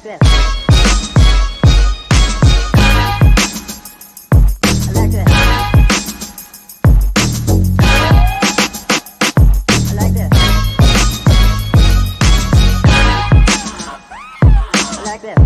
like that. I like that. I like that. I like that.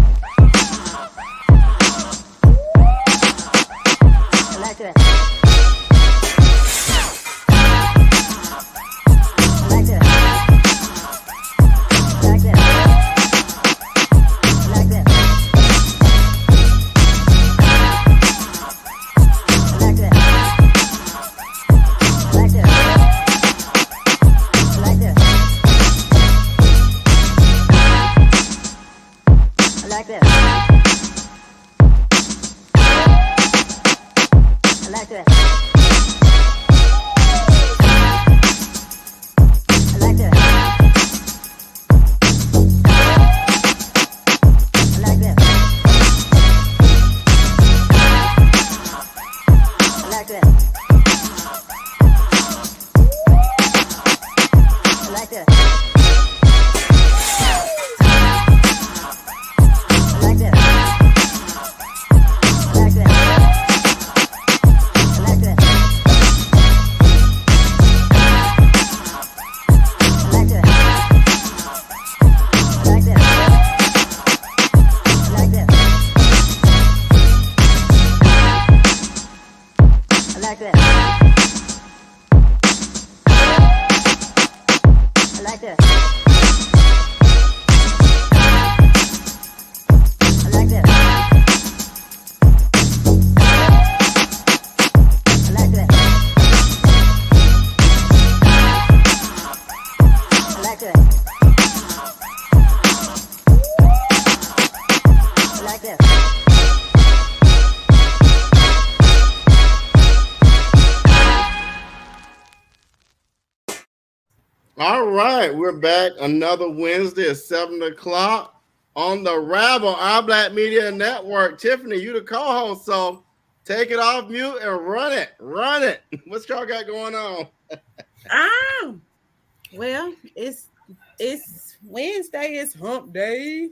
I like that. All right, we're back another Wednesday at 7 o'clock on the Rabble, our Black Media Network. Tiffany, you the co-host, so take it off mute and run it. Run it. What y'all got going on? Well, it's Wednesday, it's hump day.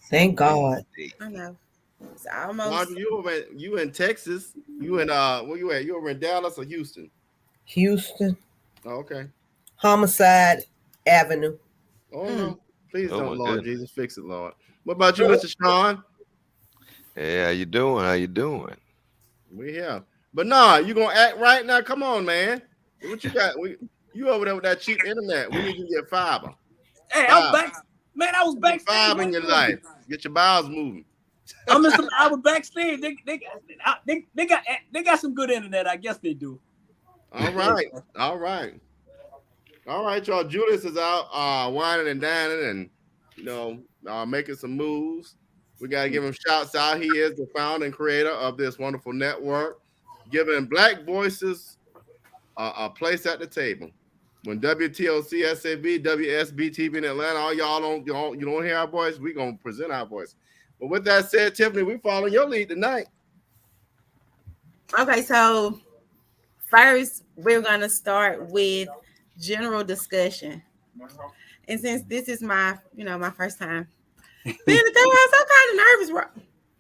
Thank God. I know. It's almost. You in Texas. You in where you at? You over in Dallas or Houston? Houston. Oh, okay. Homicide Avenue. Oh no. Please don't, Lord Jesus. Fix it, Lord. What about you, Mr. Sean? Hey, how you doing? How you doing? We here. But nah, you gonna act right now? Come on, man. What you got? You over there with that cheap internet. We need you to get fiber. Hey, I'm back. Man, I was backstage. Fiber in your life. Get your bowels moving. I was backstage. They got some good internet. I guess they do. All right. All right, y'all. Julius is out whining and dining and making some moves. We gotta give him shouts out. He is the founder and creator of this wonderful network, giving Black voices a place at the table. When WTOC, SAB, WSB TV in Atlanta, all y'all don't hear our voice, we gonna present our voice. But with that said, Tiffany, we follow your lead tonight. Okay, so first we're gonna start with general discussion. And since this is my first time being the co-host, I'm kind of nervous, bro.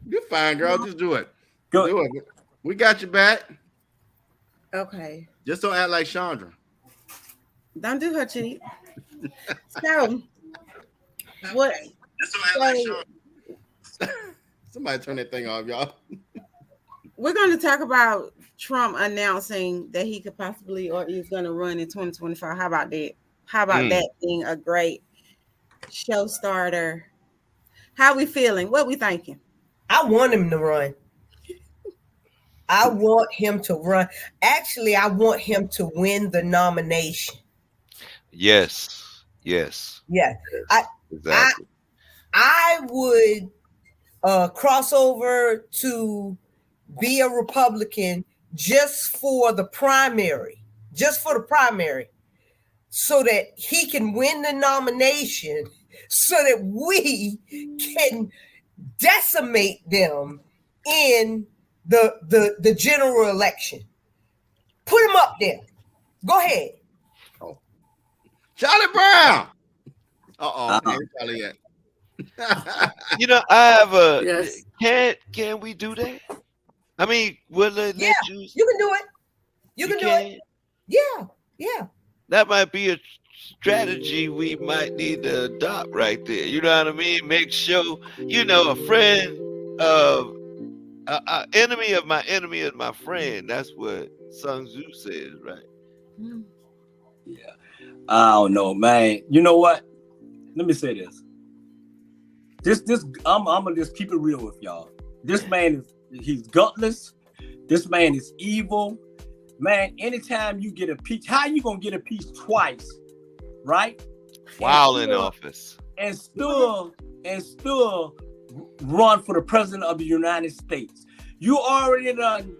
You're fine, girl. Just do it. Go. Do it. We got your back. Okay. Just don't act like Chandra. Don't do her cheat. So what? Just don't act like Chandra. Somebody turn that thing off, y'all. We're going to talk about Trump announcing that he could possibly or is going to run in 2024. How about that? How about that being a great show starter? How we feeling? What we thinking? I want him to run. I want him to run. Actually, I want him to win the nomination. Yes. Yeah. Exactly. I would cross over to be a Republican just for the primary, so that he can win the nomination, so that we can decimate them in the general election. Put him up there. Go ahead. Oh. Charlie Brown. Where's Charlie at? You know, I have a. Yes. Can we do that? I mean, will they Yeah, let you? you can do it. You can do it. Yeah, yeah. That might be a strategy we might need to adopt right there. You know what I mean? Make sure, a friend of enemy of my enemy is my friend. That's what Sun Tzu says, right? Yeah. I don't know, man. You know what? Let me say this. I'm gonna just keep it real with y'all. This man he's gutless. This man is evil. Man, anytime you get a peach, how you gonna get a peach twice, right? While in office. And still run for the president of the United States. You already done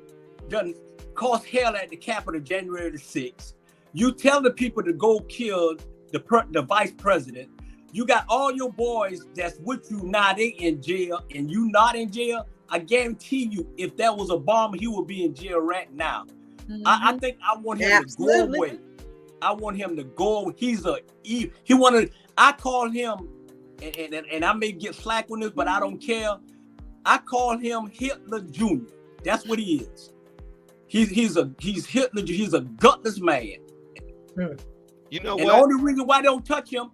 caused hell at the Capitol January the 6th. You tell the people to go kill the vice president. You got all your boys that's with you now, they in jail, and you not in jail. I guarantee you, if that was Obama, he would be in jail right now. Mm-hmm. I think I want him to go away. I want him to go. I call him, and I may get slack on this, but I don't care. I call him Hitler Jr. That's what he is. He's Hitler. He's a gutless man. You know and what? The only reason why I don't touch him,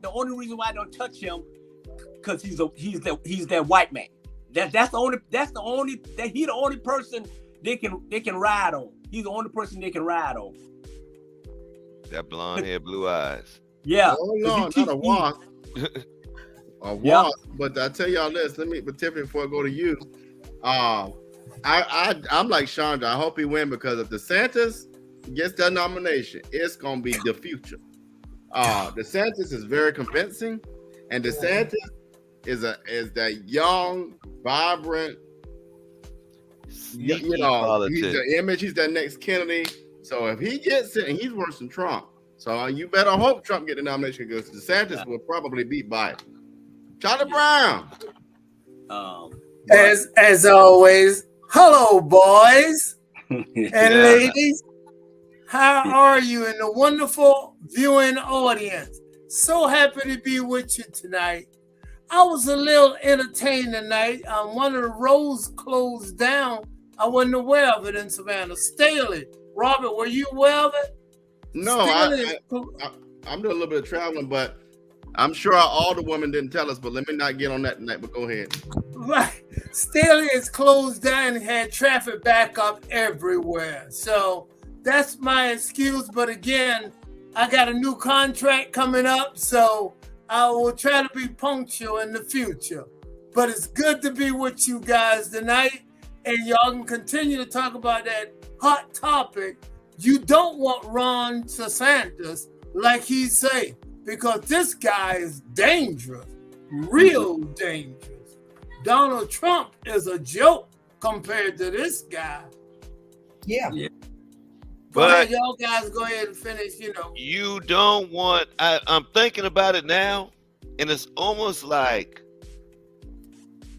because he's that white man. He's the only person they can ride on. He's the only person they can ride on. That blonde hair, blue eyes. Yeah. Oh no, not a wasp. A wasp. But I tell y'all this. But Tiffany, before I go to you, I'm like Chandra. I hope he win, because if DeSantis gets that nomination, it's gonna be the future. DeSantis is very convincing, and DeSantis is that young, vibrant, he's the image. He's that next Kennedy. So if he gets it, and he's worse than Trump, so you better hope Trump get the nomination, because DeSantis will probably beat Biden. Charlie Brown. As always, hello, boys and ladies. How are you in the wonderful viewing audience? So happy to be with you tonight. I was a little entertained tonight. One of the roads closed down. I wasn't aware of it in Savannah. Staley, Robert, were you aware of it? No, I'm doing a little bit of traveling, but I'm sure all the women didn't tell us, but let me not get on that tonight, but go ahead. Right. Staley is closed down and had traffic back up everywhere. So that's my excuse. But again, I got a new contract coming up, so I will try to be punctual in the future. But it's good to be with you guys tonight, and y'all can continue to talk about that hot topic. You don't want Ron DeSantis, like he say, because this guy is dangerous, real dangerous. Donald Trump is a joke compared to this guy. Yeah. But y'all guys go ahead and finish, You don't want, I'm thinking about it now, and it's almost like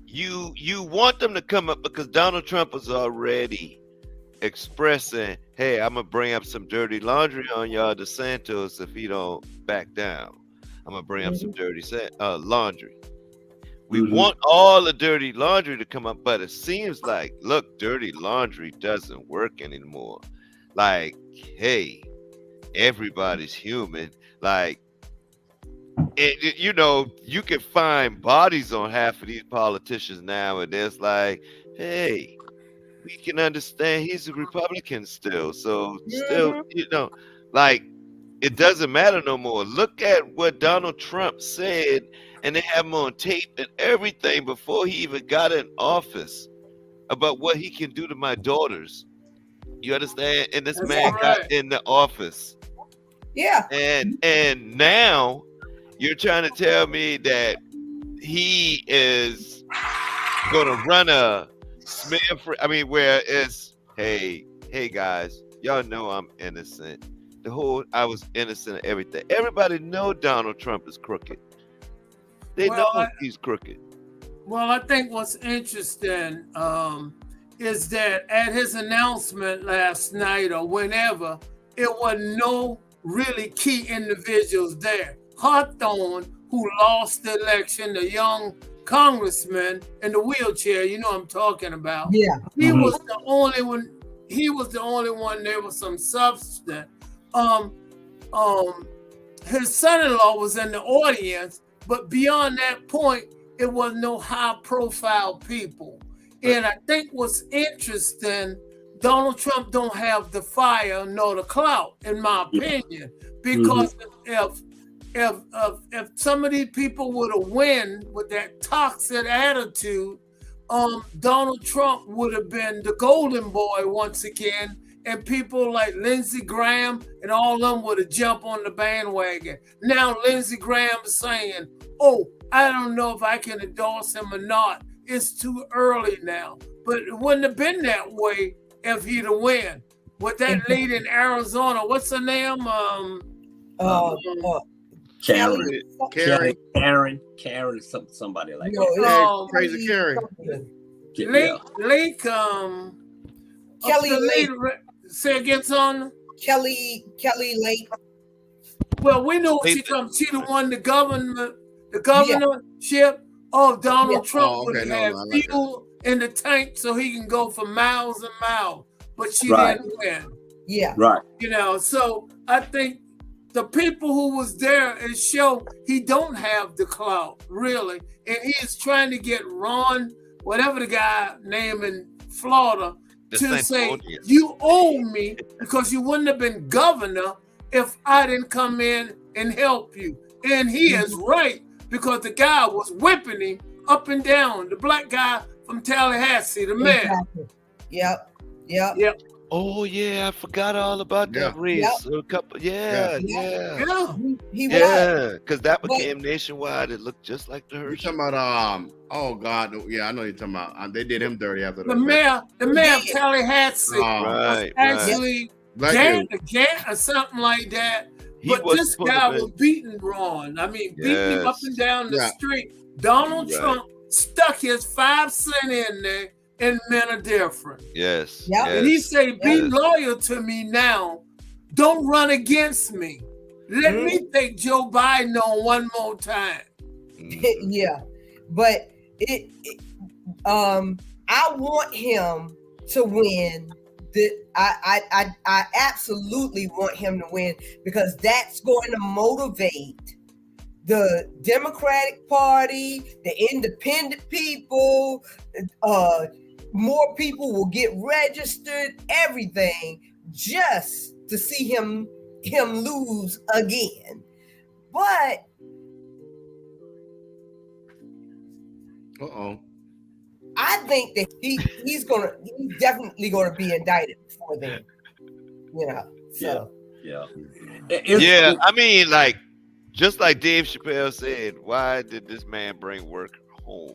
you want them to come up, because Donald Trump is already expressing, hey, I'm gonna bring up some dirty laundry on y'all DeSantis if he don't back down. I'm gonna bring up some dirty laundry. We want all the dirty laundry to come up, but it seems like, look, dirty laundry doesn't work anymore. Like, hey, everybody's human. Like, you can find bodies on half of these politicians now, and it's like, hey, we can understand he's a Republican still. So still, like, it doesn't matter no more. Look at what Donald Trump said, and they have him on tape and everything before he even got in office about what he can do to my daughters. You understand? And this man got in the office. Yeah. And now you're trying to tell me that he is going to run a smear free. I mean, where it's, hey guys, y'all know I'm innocent. I was innocent of everything. Everybody know Donald Trump is crooked. They know he's crooked. Well, I think what's interesting is that at his announcement last night or whenever, it wasn't no really key individuals there. Hawthorne, who lost the election, the young congressman in the wheelchair. You know what I'm talking about. Yeah. He was the only one. He was the only one. There was some substance. His son-in-law was in the audience, but beyond that point, it was no high-profile people. And I think what's interesting, Donald Trump don't have the fire nor the clout, in my opinion, because if some of these people would have won with that toxic attitude, Donald Trump would have been the golden boy once again, and people like Lindsey Graham and all of them would have jumped on the bandwagon. Now Lindsey Graham is saying, "Oh, I don't know if I can endorse him or not. It's too early now." But it wouldn't have been that way if he'd have won. With that lady in Arizona, what's her name? Karen, somebody like No, that. Crazy Carrie. Kelly Lake. Say again, son. Kelly Lake. Well, we know she comes. She won the governorship of Donald Trump would have fuel in the tank so he can go for miles and miles. But she didn't win. Yeah. Right. You know, so I think the people who was there and show he don't have the clout, really. And he is trying to get Ron, whatever the guy name in Florida, to say, you owe me because you wouldn't have been governor if I didn't come in and help you. And he is right, because the guy was whipping him up and down, the black guy from Tallahassee, the mayor. Yep. Oh yeah, I forgot all about that race. A couple, He was. Because that became nationwide. It looked just like the Hershey. You're talking about oh God, yeah, I know you're talking about. They did him dirty after the mayor of Tallahassee was actually Jan or something like that. But this guy was beating Ron. I mean, beating him up and down the street. Donald Trump stuck his 5 cents in there, and men are different. Yes. And he said, be loyal to me now. Don't run against me. Let me take Joe Biden on one more time. But I want him to win. I absolutely want him to win, because that's going to motivate the Democratic Party, the independent people. More people will get registered, everything, just to see him lose again. But I think that he's definitely gonna be indicted before then. You know. So I mean, like, just like Dave Chappelle said, why did this man bring work home?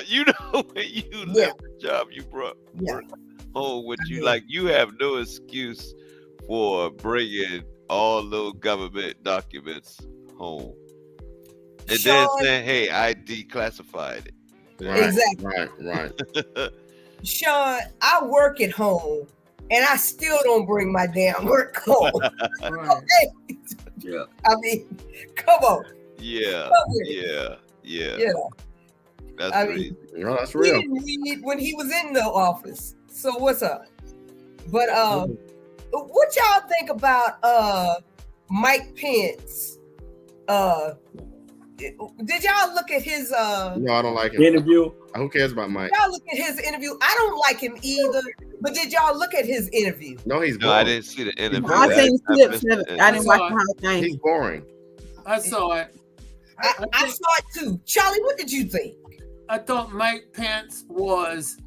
You know, when you left the job, you brought work home with you. Like, you have no excuse for bringing all those government documents home. And then saying, hey, I declassified it. Right. Sean, I work at home and I still don't bring my damn work home. Okay? I mean, come on. Yeah. That's crazy. No, that's real. He didn't read when he was in the office. So what's up? But what y'all think about Mike Pence? Did y'all look at his No, I don't like him. Interview? Who cares about Mike? Y'all look at his interview. I don't like him either. But did y'all look at his interview? No, he's boring. No, I didn't see the interview. I seen clips of it. I didn't watch the whole thing. He's boring. I saw it. I saw it too. Charlie, what did you think? I thought Mike Pence was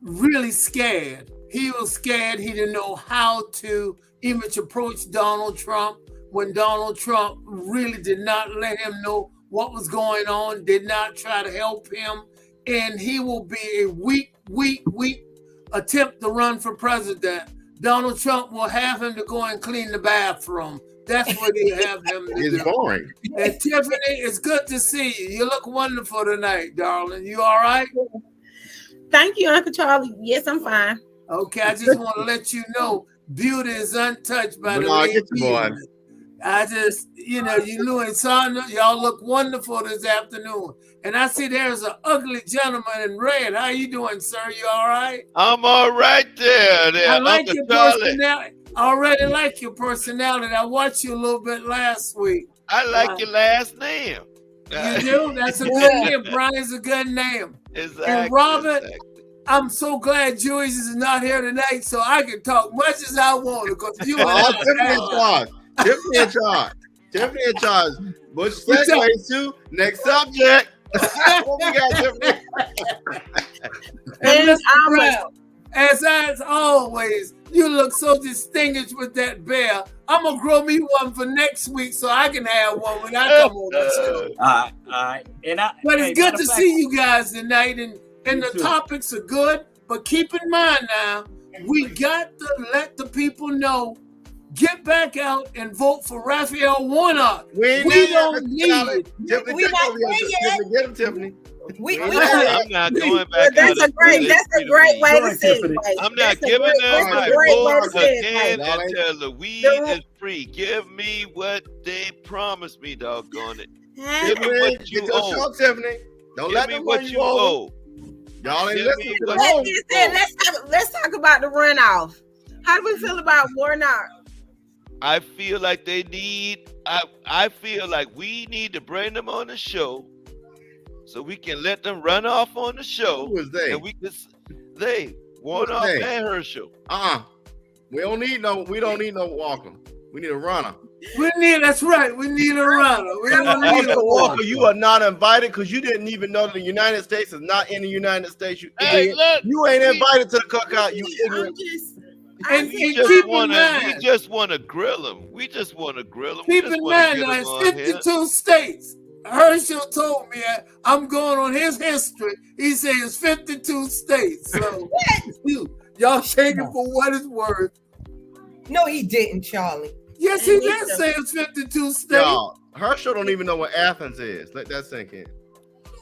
really scared. He was scared. He didn't know how to even approach Donald Trump when Donald Trump really did not let him know what was going on, did not try to help him. And he will be a weak attempt to run for president. Donald Trump will have him to go and clean the bathroom. That's what he have him to do. He's boring. And Tiffany, it's good to see you. You look wonderful tonight, darling. You all right? Thank you, Uncle Charlie. Yes, I'm fine. Okay, I just want to let you know, beauty is untouched by the Get way your boy. I just, you and Sandra, y'all look wonderful this afternoon. And I see there's an ugly gentleman in red. How you doing, sir? You all right? I'm all right there. I like Uncle your Charlie. personality. I already like your personality. I watched you a little bit last week. I like your last name. You do? That's a good name. Brian's a good name. Exactly. And Robert, I'm so glad Julius is not here tonight so I can talk much as I want because you and Tiffany in charge. Tiffany in charge. Tiffany in charge. Which segues to next subject. What we got, Tiffany? And as always, you look so distinguished with that bear. I'm gonna grow me one for next week so I can have one when I come on the show. All right. But it's good to see you guys tonight, and the topics are good. But keep in mind now, we got to let the people know. Get back out and vote for Raphael Warnock. We don't need. Tiffany, get him, Tiffany. I'm not going back. That's a great way to say it. I'm not giving them my vote again until the weed is free. Give me what they promised me, doggone it. Give me what you owe. Tiffany. Don't let them what you owe. Y'all ain't listening to the Let's talk about the runoff. How do we feel about Warnock? I feel like they need. I feel like we need to bring them on the show, so we can let them run off on the show. Who is they? And we can. They Warnock and Herschel. We don't need no Walker. We need a runner. That's right. We need a runner. We don't need a Walker. You are not invited because you didn't even know the United States is not in the United States. You idiot. You ain't invited to the cookout. You ignorant. And we just want to grill them. We just want to grill them. Keep in mind that it's 52 states. Herschel told me I'm going on his history. He says it's 52 states. So y'all take it for what it's worth. No, he didn't, Charlie. Yes, he did say it's 52 states. Y'all, Herschel don't even know what Athens is. Let that sink in.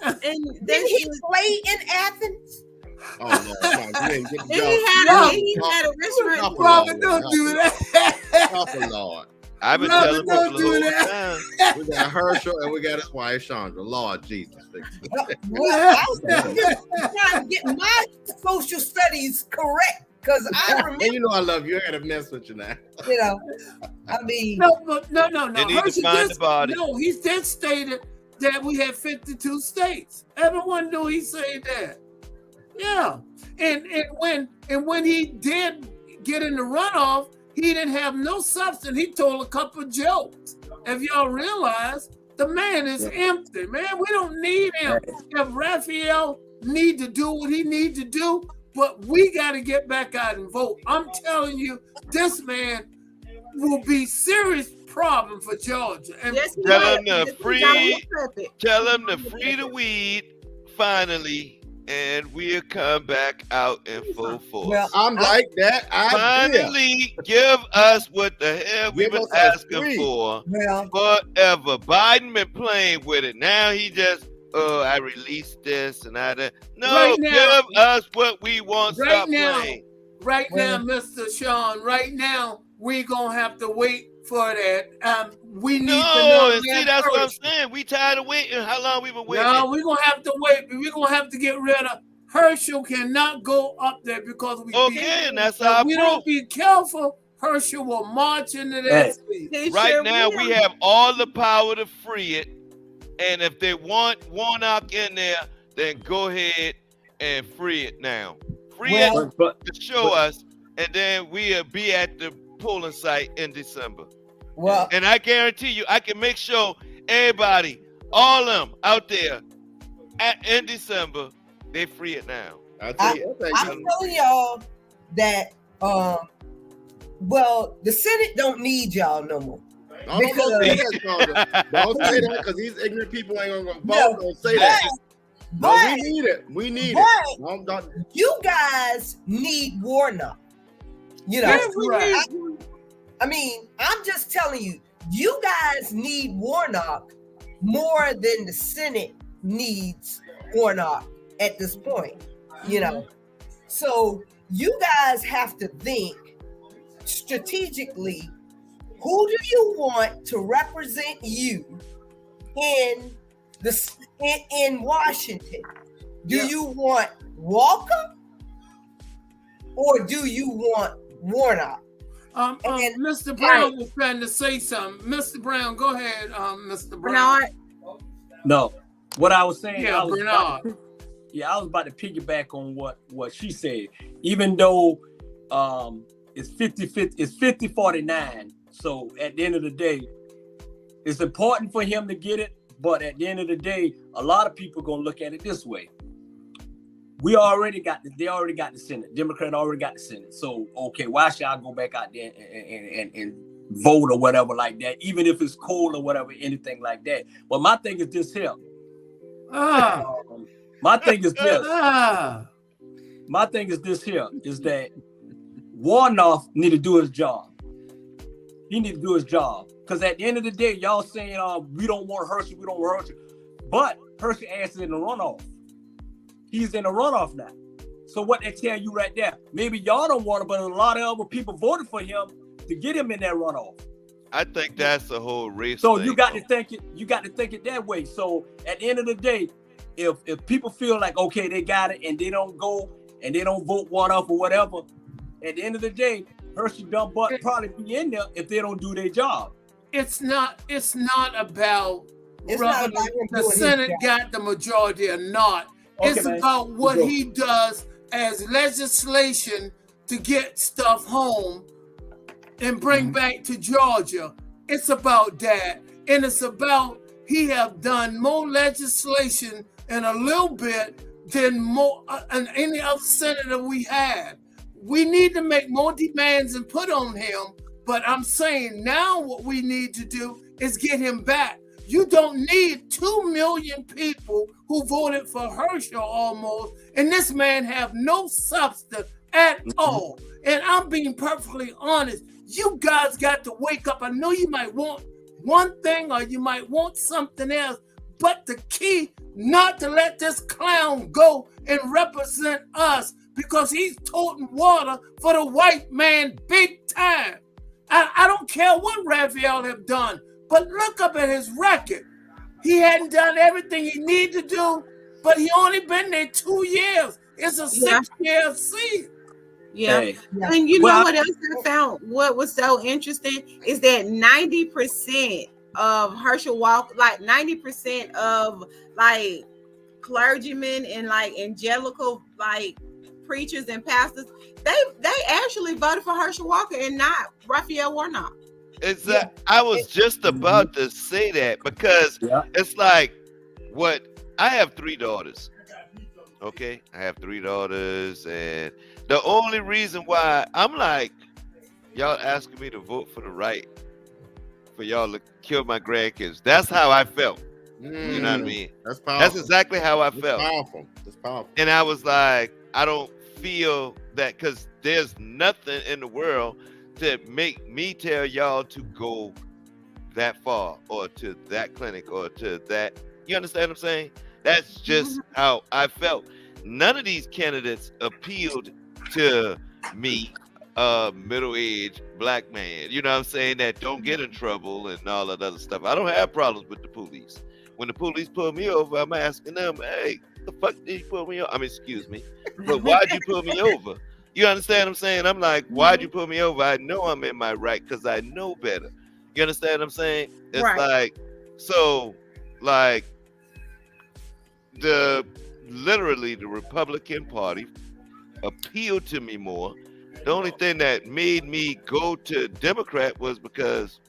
And did he play in Athens? Oh no! He had a restaurant. Robert, don't do that. Oh Lord! I've been telling people the whole time. We got Herschel and we got his wife Chandra. Lord Jesus! Well, I was trying to get my social studies correct because I remember. And I love you. I gotta mess with you now. I mean, no. They need to find the body. No, he did stated that we had 52 states. Everyone knew he said that. Yeah, and when he did get in the runoff, he didn't have no substance. He told a couple of jokes. If y'all realize, the man is empty. Man, we don't need him. If Raphael need to do what he need to do, but we got to get back out and vote. I'm telling you, this man will be serious problem for Georgia. And tell him to free the weed finally. And we'll come back out in full force. Well, I'm like that. Finally, give us what the hell we've been asking for forever. Biden been playing with it. Now he just, I released this and I did. No, give us what we want. Stop playing. Right now, Mr. Sean, right now, we're going to have to wait for that. We need to know. And see, that's what I'm saying. We tired of waiting. How long we been waiting? No, we're going to have to wait. We're going to have to get rid of Herschel. Cannot go up there because and that's our we don't be careful. Herschel will march into that seat. Right now, we have all the power to free it. And if they want Warnock in there, then go ahead and free it now. Free it to show us, and then we'll be at the polling site in December. Well, and I guarantee you, I can make sure everybody, all of them out there in December, they free it now. I'm telling y'all that, the Senate don't need y'all no more. Don't say that because these ignorant people ain't gonna vote. Don't say that. But we need it. We need it. You guys need Warnock. I mean, I'm just telling you, you guys need Warnock more than the Senate needs Warnock at this point, So you guys have to think strategically Who do you want to represent you in in Washington? Do you want Walker or do you want Warnock? Mr. Brown was trying to say something. Mr. Brown, go ahead, Mr. Brown. Bernard. No, what I was saying. Yeah, Bernard. I was about to piggyback on what she said. Even though it's 50-50, it's 50-49. So at the end of the day, it's important for him to get it. But at the end of the day, a lot of people gonna look at it this way. They already got the Senate. Democrat already got the Senate. So okay, why should I go back out there and vote or whatever like that? Even if it's cold or whatever, anything like that. But my thing is this here. My thing is this. My thing is this here, is that Warnock need to do his job. He need to do his job. Because at the end of the day, y'all saying, we don't want Herschel, we don't want Herschel. But Herschel ass is in the runoff. He's in the runoff now. So what they tell you right there, maybe y'all don't want him, but a lot of other people voted for him to get him in that runoff. I think that's the whole race. So thing, you got to think it that way. So at the end of the day, if people feel like, okay, they got it and they don't go and they don't vote one off or whatever, at the end of the day, Hershey dumb butt probably be in there if they don't do their job. It's not about whether the Senate got the majority or not. Okay, it's about what he does as legislation to get stuff home and bring back to Georgia. It's about that. And it's about he have done more legislation in a little bit than any other senator we had. We need to make more demands and put on him. But I'm saying now what we need to do is get him back. You don't need 2 million people who voted for Herschel almost, and this man have no substance at all. And I'm being perfectly honest. You guys got to wake up. I know you might want one thing or you might want something else, but the key not to let this clown go and represent us because he's toting water for the white man big time. I don't care what Raphael have done, but look up at his record. He hadn't done everything he needed to do, but he only been there 2 years. It's a 6-year seat. Yeah. Hey. And you know what else I found? What was so interesting is that 90% of Herschel Walker, like 90% of like clergymen and like evangelical like preachers and pastors, they actually voted for Herschel Walker and not Raphael Warnock. I was just about to say that because it's like I have 3 daughters. Okay, I have 3 daughters, and the only reason why I'm like, y'all asking me to vote for the right, for y'all to kill my grandkids. That's how I felt. You know what I mean? That's powerful. That's exactly how I felt. That's powerful. And I was like, I don't feel that because there's nothing in the world to make me tell y'all to go that far or to that clinic or to that. You understand what I'm saying? That's just how I felt. None of these candidates appealed to me, middle-aged black man, you know what I'm saying, that don't get in trouble and all that other stuff. I don't have problems with the police. When the police pull me over, I'm asking them, hey, the fuck did you pull me over? I mean, excuse me, but why'd you pull me over? You understand what I'm saying? I'm like, why'd you pull me over? I know I'm in my right because I know better. You understand what I'm saying? It's like, so, like, literally the Republican Party appealed to me more. The only thing that made me go to Democrat was because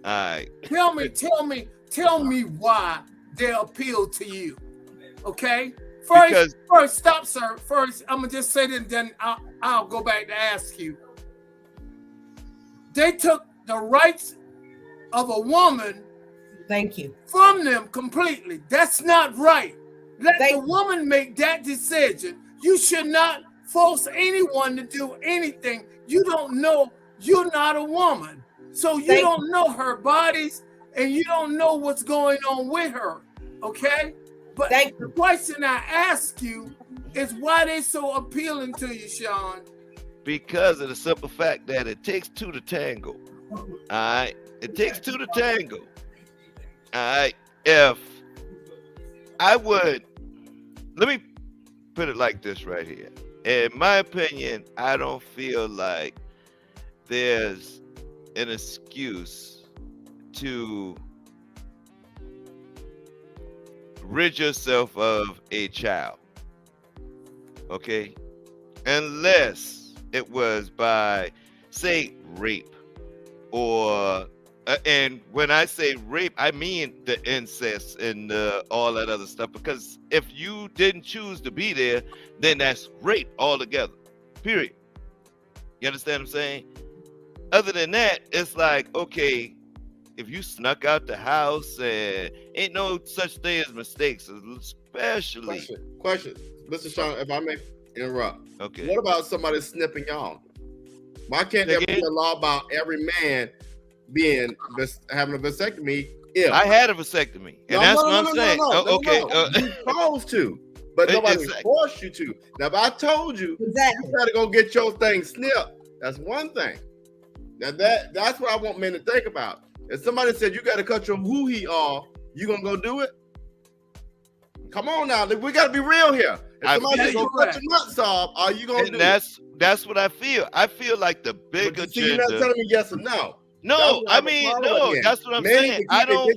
Tell me why they appealed to you. Okay? First, stop, sir. First, I'm gonna just say that, then I'll go back to ask you. They took the rights of a woman from them completely. That's not right. Let the woman make that decision. You should not force anyone to do anything. You don't know. You're not a woman. So you don't know her bodies and you don't know what's going on with her. Okay? But the question I ask you is why they so appealing to you, Sean? Because of the simple fact that it takes 2 to tango. All right. It takes two to tango. All right. If I would, let me put it like this right here. In my opinion, I don't feel like there's an excuse to rid yourself of a child. Okay? Unless it was by, say, rape or and when I say rape, I mean the incest and all that other stuff. Because if you didn't choose to be there, then that's rape altogether. Period. You understand what I'm saying? Other than that, it's like, okay, if you snuck out the house, and ain't no such thing as mistakes, especially. Question. Mr. Sean, if I may interrupt. Okay. What about somebody snipping y'all? Why can't there be a law about every man having a vasectomy? If I had a vasectomy, and that's what I'm saying. Okay, you supposed to, but nobody forced you to. Now, if I told you you gotta go get your thing snipped, that's one thing. Now that's what I want men to think about. If somebody said you got to cut your hoo-hee off, you gonna go do it? Come on now, we gotta be real here. If somebody says go cut your nuts off, are you gonna do it? That's what I feel. I feel like the big agenda. You're not telling me yes or no. No, I mean, no, that's what I'm saying. I don't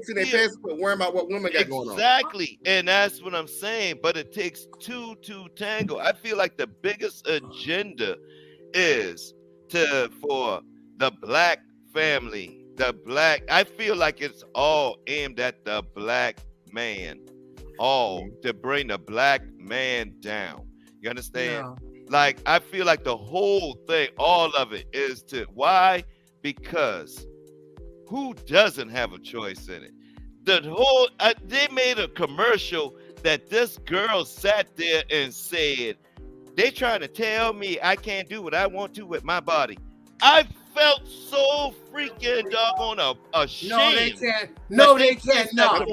worry about what women got going on. Exactly, and that's what I'm saying. But it takes two to tango. I feel like the biggest agenda is for the black family, I feel like it's all aimed at the black man, to bring the black man down. You understand? Yeah. Like, I feel like the whole thing, all of it is why? Because who doesn't have a choice in it? They made a commercial that this girl sat there and said, they trying to tell me I can't do what I want to with my body. I felt so freaking doggone ashamed. No, they can't. No, they cannot.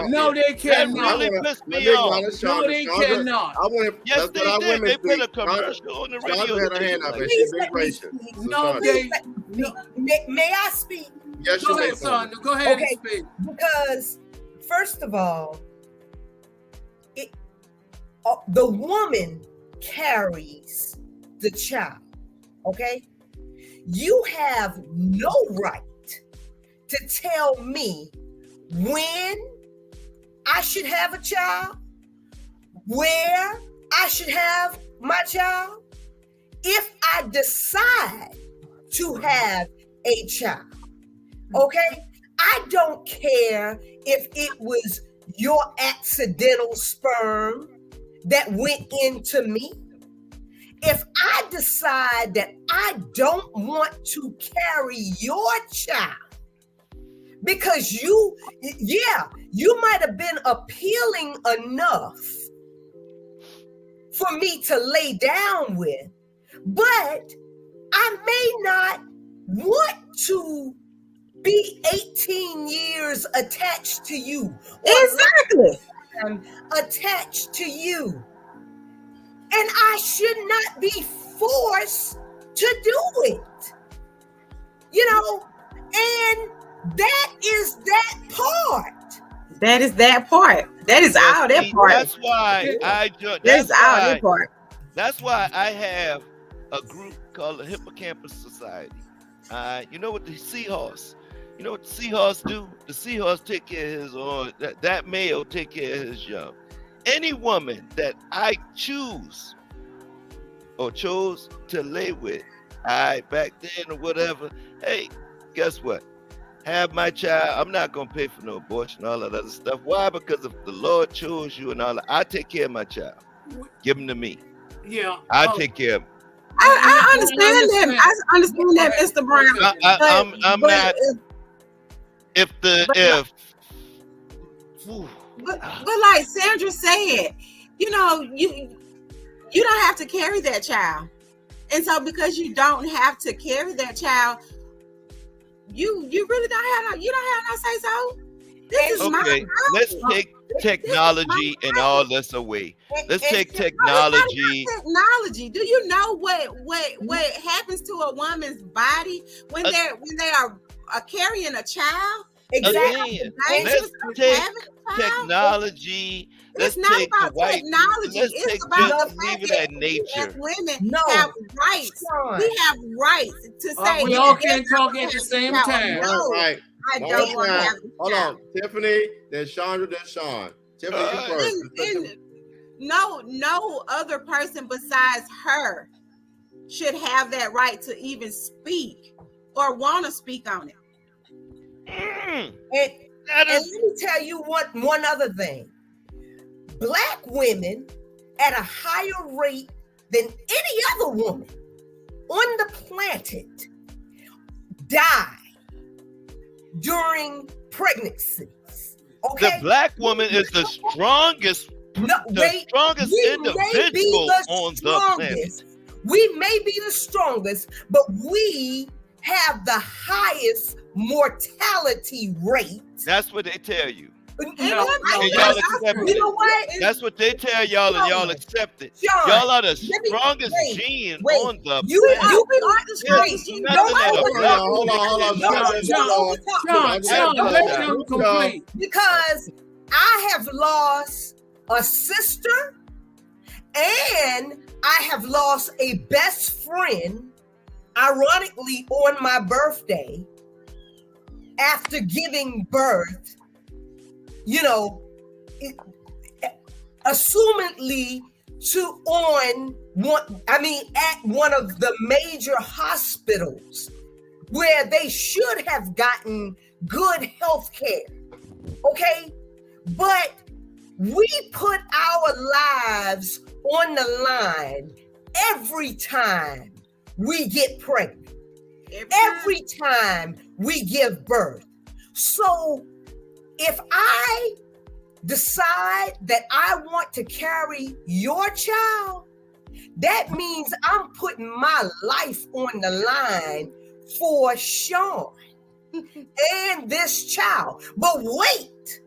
No, they cannot. That really pissed me off. No, they cannot. Yes, they did. They put a commercial on the radio. Had her hand up and she's been gracious. No, they. May I speak? Yes, go ahead, son. Go ahead and speak. Because first of all, the woman carries the child. Okay. You have no right to tell me when I should have a child, where I should have my child, if I decide to have a child. Okay? I don't care if it was your accidental sperm that went into me. If I decide that I don't want to carry your child because you might have been appealing enough for me to lay down with, but I may not want to be 18 years attached to you. Exactly. Attached to you. And I should not be forced to do it. You know, and that is that part. That is that part. That is all that part. That's why that part. That's why I have a group called the Hippocampus Society. You know what the seahorse? You know what the seahorse do? The seahorse take care of his own. That male take care of his young. Any woman that I choose or chose to lay with, back then or whatever, hey, guess what? Have my child. I'm not going to pay for no abortion, all that other stuff. Why? Because if the Lord chose you and all that, I take care of my child. Give him to me. Yeah. I take care of him. I understand that. I understand that, Mr. Brown. I'm not. But like Sandra said, you know, you don't have to carry that child, and so because you don't have to carry that child, you really don't have no say so. This is okay. technology and all this away. Let's take No, it's technology. not about technology. Do you know what happens to a woman's body when they are carrying a child? Exactly. Again, Dangerous let's of take having a child? technology. It's Let's not take the about white. technology. Let's It's take about just the leave fact it that at we as nature. women No. have rights. Sean. We have rights to say we all yes, can't I talk wanna at the have same a child, or time. no, All right. I One don't more want to time. have a Hold child. on. Tiffany, then Chandra, then Sean. Tiffany, you Uh, first. And no other person besides her should have that right to even speak or want to speak on it. mm, And, that and is let me tell you one other thing. Black women at a higher rate than any other woman on the planet die during pregnancies. the Okay? black woman is the strongest, No, the wait, strongest we may be individual the on the planet. strongest. We may be the strongest, but we have the highest mortality rate. That's what they tell you. And No, then no, And I y'all know that's accept true. You it. know what? That's what they tell y'all, and y'all accept it. Sean, Y'all are the let me- strongest wait, gene wait. on the You planet. we are the There's strongest gene. nothing that a Hold black on, woman hold on. can Don't Sean, let do. y'all Sean, Sean, let them complete. because I have lost a sister and I have lost a best friend, ironically, on my birthday after giving birth, you know, assumedly at one of the major hospitals where they should have gotten good health care. Okay? But we put our lives on the line every time we get pregnant, every time we give birth. So if I decide that I want to carry your child, that means I'm putting my life on the line for Sean and this child. But wait,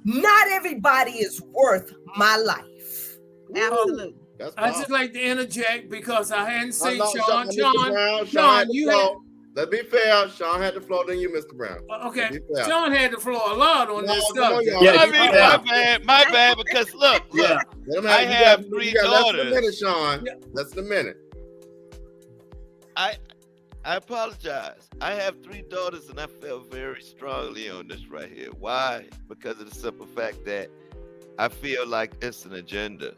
not everybody is worth my life. Absolutely. That's I just like to interject because I hadn't seen no, Sean. Mr. Brown, Sean, had the you floor. had. Let's be fair. Sean had the floor, then you, Mr. Brown. Okay, Let's be fair. Sean had the floor a lot on No, this come on, subject. y'all. Yeah, I mean, my bad, because look, Yeah. Let him I you have got- three you got less than a daughters. minute, Sean. Yeah. Less than a minute. I apologize. I have three daughters, and I felt very strongly on this right here. Why? Because of the simple fact that I feel like it's an agenda.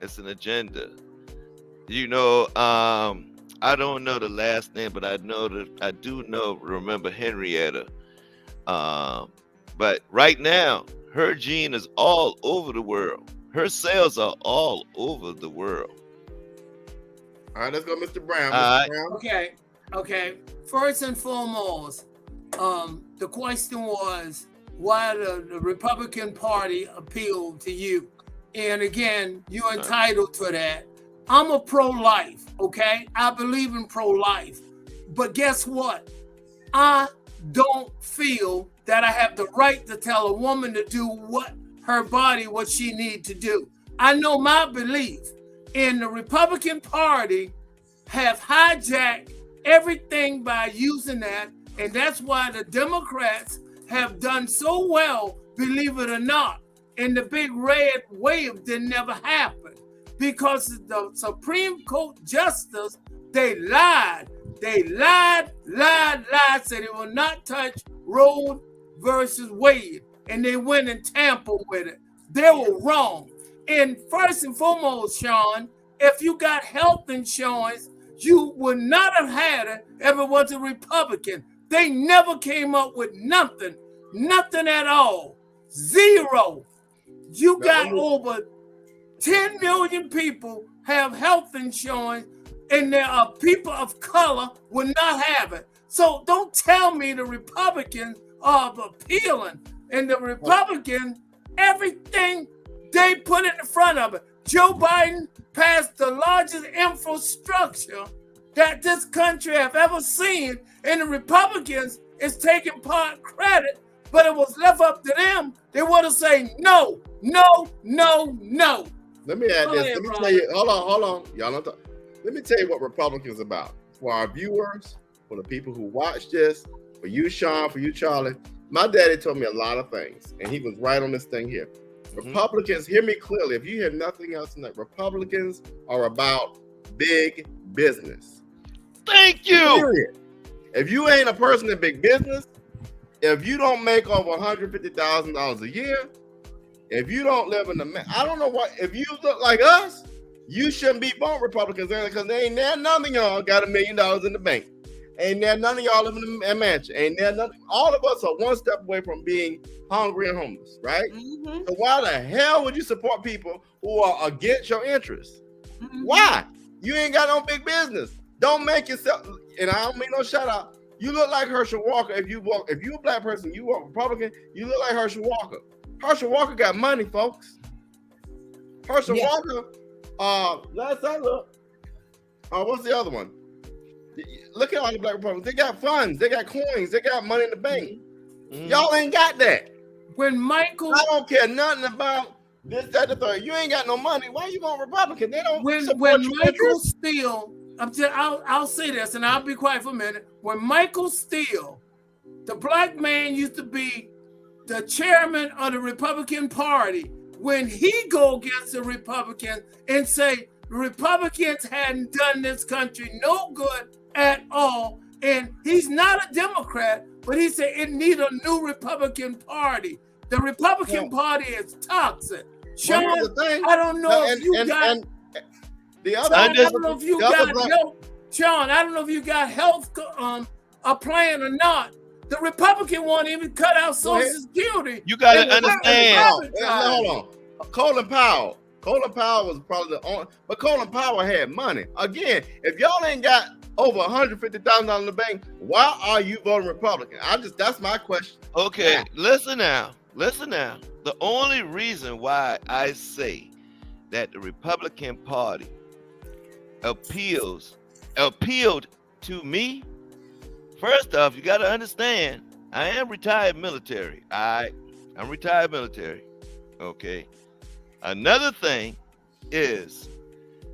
It's an agenda. You know, I don't know the last name, but I do remember Henrietta. But right now, her gene is all over the world. Her cells are all over the world. All right, let's go, Mr. Brown. All Mr. right. Brown. Okay. First and foremost, the question was why the Republican Party appealed to you. And again, you're entitled to that. I'm a pro-life, okay? I believe in pro-life. But guess what? I don't feel that I have the right to tell a woman to do what she needs to do. I know my belief. And the Republican Party have hijacked everything by using that. And that's why the Democrats have done so well, believe it or not. And the big red wave didn't never happen because the Supreme Court justice, they lied. They lied, said they will not touch Roe versus Wade. And they went and tampered with it. They were wrong. And first and foremost, Sean, if you got health insurance, you would not have had it if it was a Republican. They never came up with nothing at all. Zero. You got over 10 million people have health insurance, and there are people of color will not have it. So don't tell me the Republicans are appealing. And the Republicans, everything they put in the front of it. Joe Biden passed the largest infrastructure that this country have ever seen, and the Republicans is taking part credit but it was left up to them, they would have said no, no, no, no. Let me add this. Let me tell you. Hold on. Y'all don't talk. Let me tell you what Republicans about. For our viewers, for the people who watch this, for you, Sean, for you, Charlie. My daddy told me a lot of things, and he was right on this thing here. Republicans, hear me clearly. If you hear nothing else than that, Republicans are about big business. Thank you. Period. If you ain't a person in big business, if you don't make over $150,000 a year, if you don't live in the, I don't know what, if you look like us, you shouldn't be voting Republicans because they ain't there. None of y'all got $1 million in the bank. Ain't there none of y'all living in a mansion. Ain't there none. All of us are one step away from being hungry and homeless, right? Mm-hmm. So why the hell would you support people who are against your interests? Mm-hmm. Why? You ain't got no big business. Don't make yourself, and I don't mean no shout out. You look like Herschel Walker. If you a black person, you walk Republican, you look like Herschel Walker. Herschel Walker got money, folks. Herschel Walker, last I looked, what's the other one? Look at all the black Republicans. They got funds, they got coins, they got money in the bank. Y'all ain't got that. When Michael, I don't care nothing about this, that, the third. You ain't got no money. Why you going Republican? They don't when support your Michael interests. Steele, I'll say this and I'll be quiet for a minute. When Michael Steele, the black man, used to be the chairman of the Republican Party, when he go against the Republicans and say the Republicans hadn't done this country no good at all, and he's not a Democrat, but he said it need a new Republican Party. The Republican Party is toxic. Sean, I don't know if you got. I don't know if you got health. Sean, I don't know if you got health a plan or not. The Republican won't even cut out Social Security. You got to understand. Hold on. Colin Powell was probably the only, but Colin Powell had money. Again, if y'all ain't got over $150,000 in the bank, why are you voting Republican? That's my question. Okay, listen now. The only reason why I say that the Republican Party appealed to me, first off, you got to understand, I am retired military. I'm retired military. Okay. Another thing is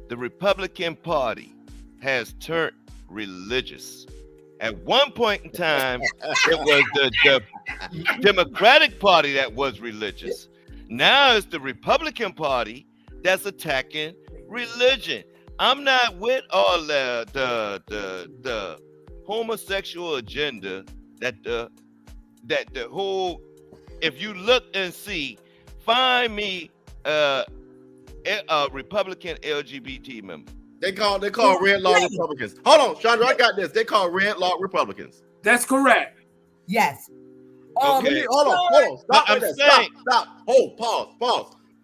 the Republican Party has turned religious. At one point in time, it was the Democratic Party that was religious. Now it's the Republican Party that's attacking religion. I'm not with all the homosexual agenda that the whole. If you look and see, find me a Republican LGBT member. They call red law Republicans. Hold on, Chandra, I got this. They call red law Republicans. That's correct. Yes. Okay. Hold on. Stop. I'm Stop. Hold.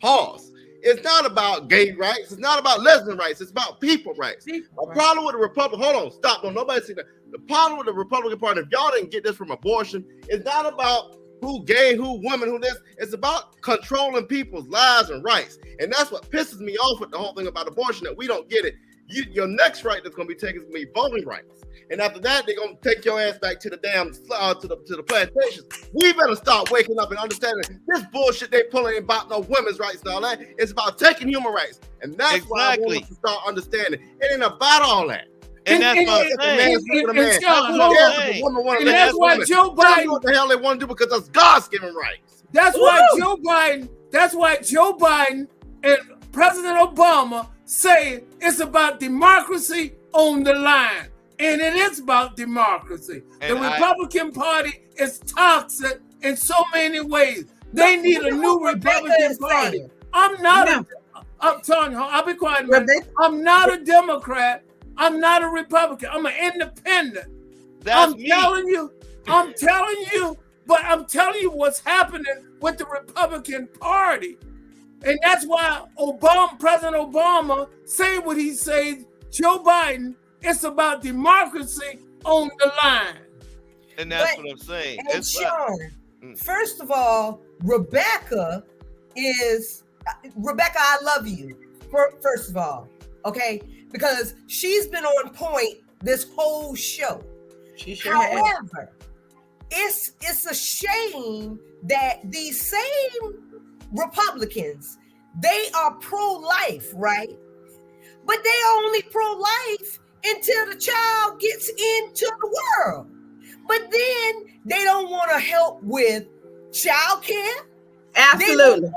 Pause. It's not about gay rights. It's not about lesbian rights. It's about people rights. Problem with the Republican. Hold on. Stop. Don't nobody see that. The problem with the Republican Party, if y'all didn't get this from abortion, it's not about who gay, who woman, who this. It's about controlling people's lives and rights. And that's what pisses me off with the whole thing about abortion, that we don't get it. Your next right that's going to be taken is going to be voting rights. And after that, they're going to take your ass back to the damn, to the plantations. We better start waking up and understanding this bullshit they pulling about no women's rights and all that. It's about taking human rights. And that's why I want us to start understanding. It ain't about all that. And that's what I'm saying. And that's why Joe Biden. What the hell they want to do, because that's God's given rights. That's why Joe Biden and President Obama say it's about democracy on the line. And it is about democracy. And the Republican Party is toxic in so many ways. They need a new Republican Party. I'm telling you, I'll be quiet. I'm not a Democrat. I'm not a Republican. I'm an independent. I'm telling you, but I'm telling you what's happening with the Republican Party. And that's why President Obama say what he says, Joe Biden, it's about democracy on the line. And that's what I'm saying. And Sean, first of all, Rebecca, I love you, first of all, okay? Because she's been on point this whole show. She sure has. it's a shame that these same Republicans, they are pro-life, right? But they are only pro-life until the child gets into the world. But then they don't want to help with child care. Absolutely.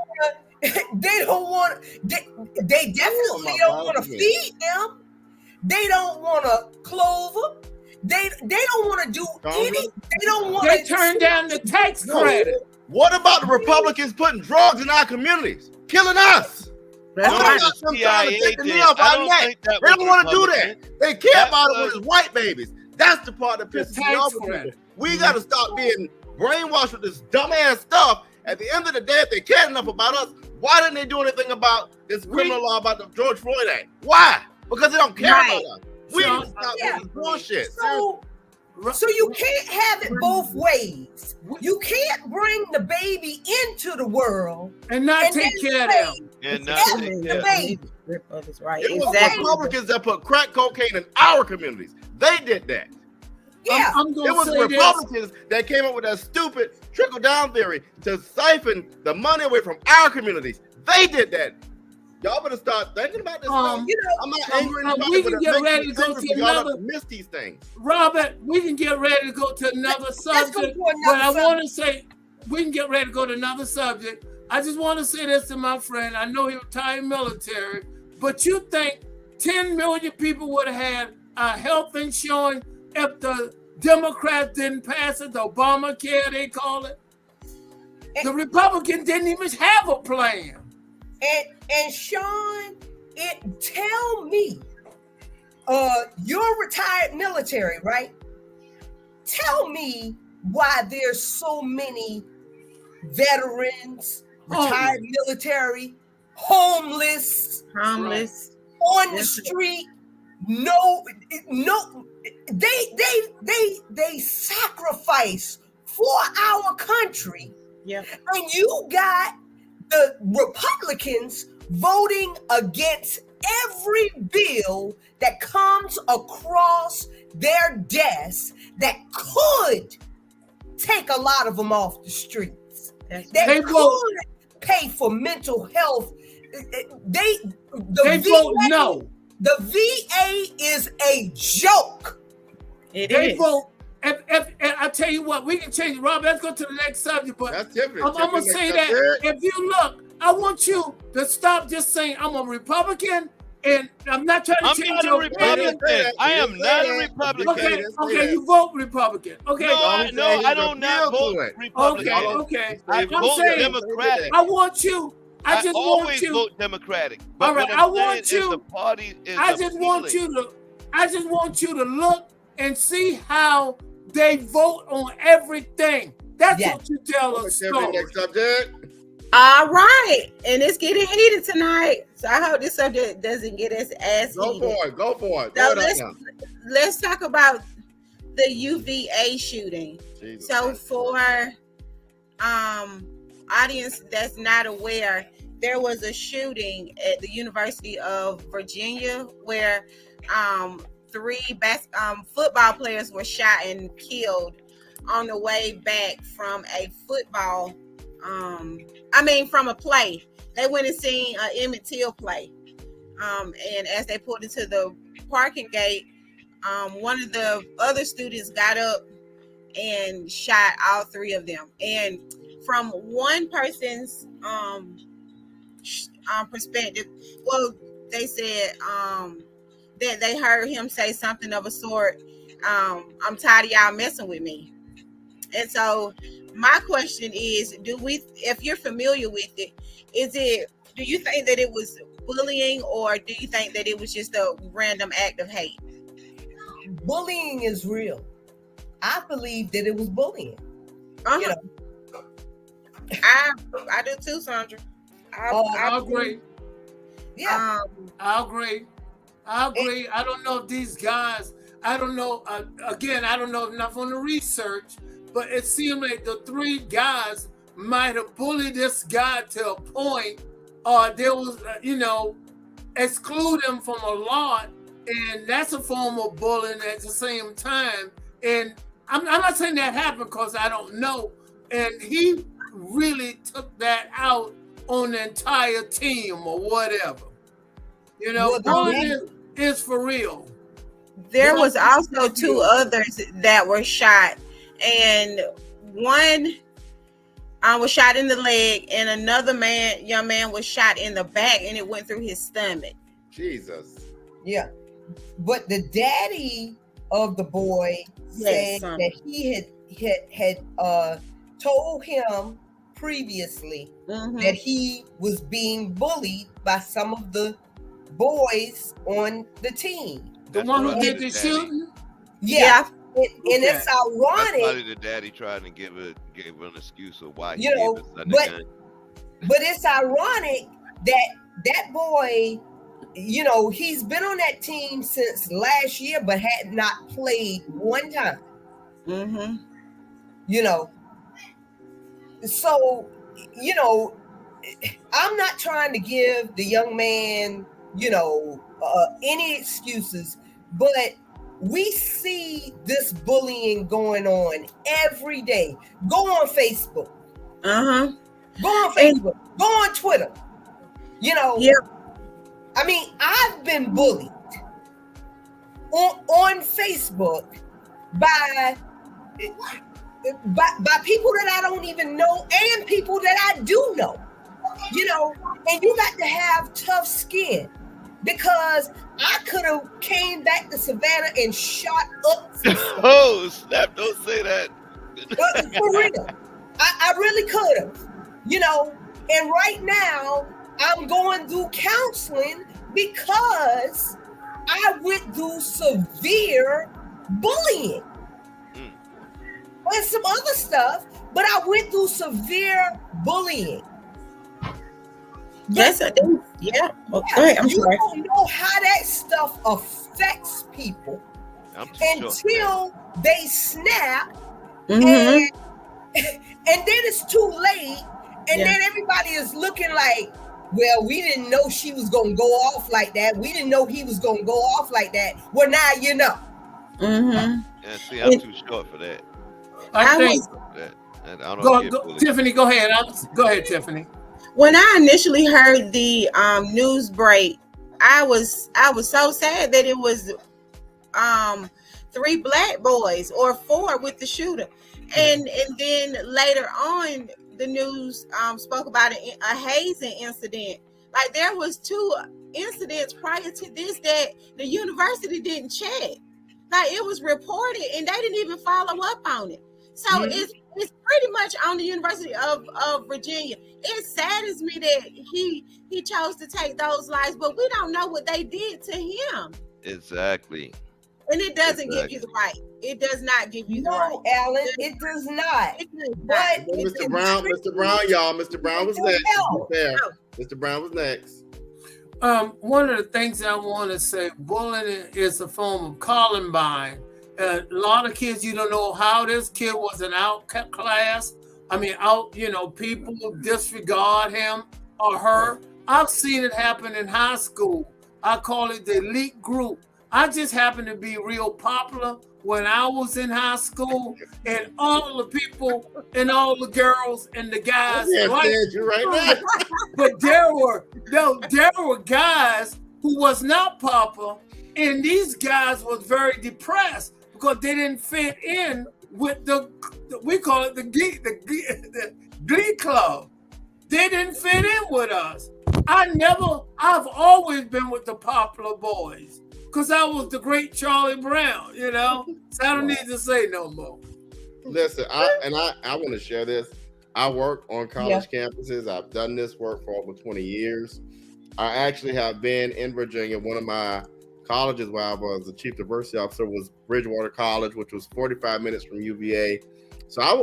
They don't want. They definitely don't want to feed them. They don't want to clothe them. They don't want to do any. They don't want. They turn down the tax credit. What about the Republicans putting drugs in our communities, killing us? That's right. The CIA did. They don't want to do that. They care about it with white babies. That's the part that pisses me off. We got to stop being brainwashed with this dumbass stuff. At the end of the day, if they cared enough about us, why didn't they do anything about this criminal law about the George Floyd Act? Why? Because they don't care about us. We need to stop this bullshit. So you can't have it both ways. You can't bring the baby into the world and not take care of them. And not take care of them. Right. It was Republicans that put crack cocaine in our communities. They did that. Yeah, it was Republicans that came up with that stupid trickle-down theory to siphon the money away from our communities. They did that. Y'all better start thinking about this. I'm not angry at we can get ready to go to another. Miss these things, Robert. We can get ready to go to another subject. But I want to say we can get ready to go to another subject. I just want to say this to my friend. I know he retired military, but you think 10 million people would have had health insurance if the Democrats didn't pass it, the Obamacare they call it? The Republicans didn't even have a plan. And Sean, tell me, you're retired military, right? Tell me why there's so many veterans, retired military, homeless on the street. No, they sacrifice for our country. Yeah. And you got the Republicans voting against every bill that comes across their desk that could take a lot of them off the streets. They could pay for mental health. They vote no. The VA is a joke. They vote. If I tell you what, we can change it. Rob, let's go to the next subject. But I'm going to say that if you look, I want you to stop just saying I'm a Republican, and I'm not trying to change your opinion. I am not a Republican. Okay, you vote Republican. Okay. No, I don't not vote Republican. Okay. I vote Democratic. I want you. I just always want you. vote Democratic. But all right, I want you. The party is I just want you to look and see how they vote on everything. That's what you tell us. Next subject. All right, and it's getting heated tonight, so I hope this subject doesn't get us as heated. Go for it. So let's talk about the UVA shooting. Jesus so Christ. For audience that's not aware, there was a shooting at the University of Virginia where 3 football players were shot and killed on the way back from a football. From a play. They went and seen an Emmett Till play. And as they pulled into the parking gate, one of the other students got up and shot all 3 of them. And from one person's perspective, well, they said that they heard him say something of a sort, I'm tired of y'all messing with me. And so my question is, if you're familiar with it, do you think that it was bullying, or do you think that it was just a random act of hate? Bullying is real. I believe that it was bullying. You know? I do too, Sandra. I agree. Yeah. I agree. I don't know if these guys, I don't know, again, I don't know enough on the research, but it seemed like the 3 guys might have bullied this guy to a point, or there was, exclude him from a lot, and that's a form of bullying at the same time. And I'm not saying that happened because I don't know. And he really took that out on the entire team or whatever. You know, Well, bullying is for real. There was also two others that were shot, and one was shot in the leg, and another young man was shot in the back, and it went through his stomach. Jesus. Yeah. But the daddy of the boy said that he had told him previously that he was being bullied by some of the boys on the team. The one who did the shooting? Yeah. And it's ironic. That's probably the daddy trying to give an excuse of why he gave his son the gun. But it's ironic that boy, you know, he's been on that team since last year, but had not played one time. You know, so, you know, I'm not trying to give the young man, you know, any excuses, but we see this bullying going on every day. Go on Facebook. Go on Facebook. Go on Twitter. You know, I mean, I've been bullied on Facebook by people that I don't even know and people that I do know. You know, and you got to have tough skin, because I could have came back to Savannah and shot up. Oh, snap, don't say that. For real. I really could have. You know, and right now I'm going through counseling because I went through severe bullying. And some other stuff, but I went through severe bullying. That's yeah. Well, go ahead. I'm sorry. You don't know how that stuff affects people until they snap, and then it's too late, and then everybody is looking like, well, we didn't know she was gonna go off like that. We didn't know he was gonna go off like that. Well, now you know. Yeah, see, I'm too short for that. I think. Go, Tiffany, go ahead. Go ahead, Tiffany. When I initially heard the news break, I was so sad that it was 3 black boys or 4 with the shooter, and then later on the news spoke about a hazing incident. Like there was 2 incidents prior to this that the university didn't check. Like it was reported and they didn't even follow up on it. So it's pretty much on the University of Virginia. It saddens me that he chose to take those lives, but we don't know what they did to him. Exactly. And it doesn't give you the right. It does not give you the right. No, Alan, it does not. But Mr. Brown, y'all. Mr. Brown was next. Mr. Brown was next. One of the things I want to say, bullying is a form of Columbine. A lot of kids, you don't know how this kid was an outclass. I mean, people disregard him or her. I've seen it happen in high school. I call it the elite group. I just happened to be real popular when I was in high school, and all the people and all the girls and the guys. You right now. But there were guys who was not popular, and these guys was very depressed because they didn't fit in with we call it the glee club. They didn't fit in with us. I've always been with the popular boys because I was the great Charlie Brown, you know? So I don't need to say no more. Listen, I want to share this. I work on college campuses. I've done this work for over 20 years. I actually have been in Virginia. One of my colleges where I was the chief diversity officer was Bridgewater College, which was 45 minutes from UVA. So I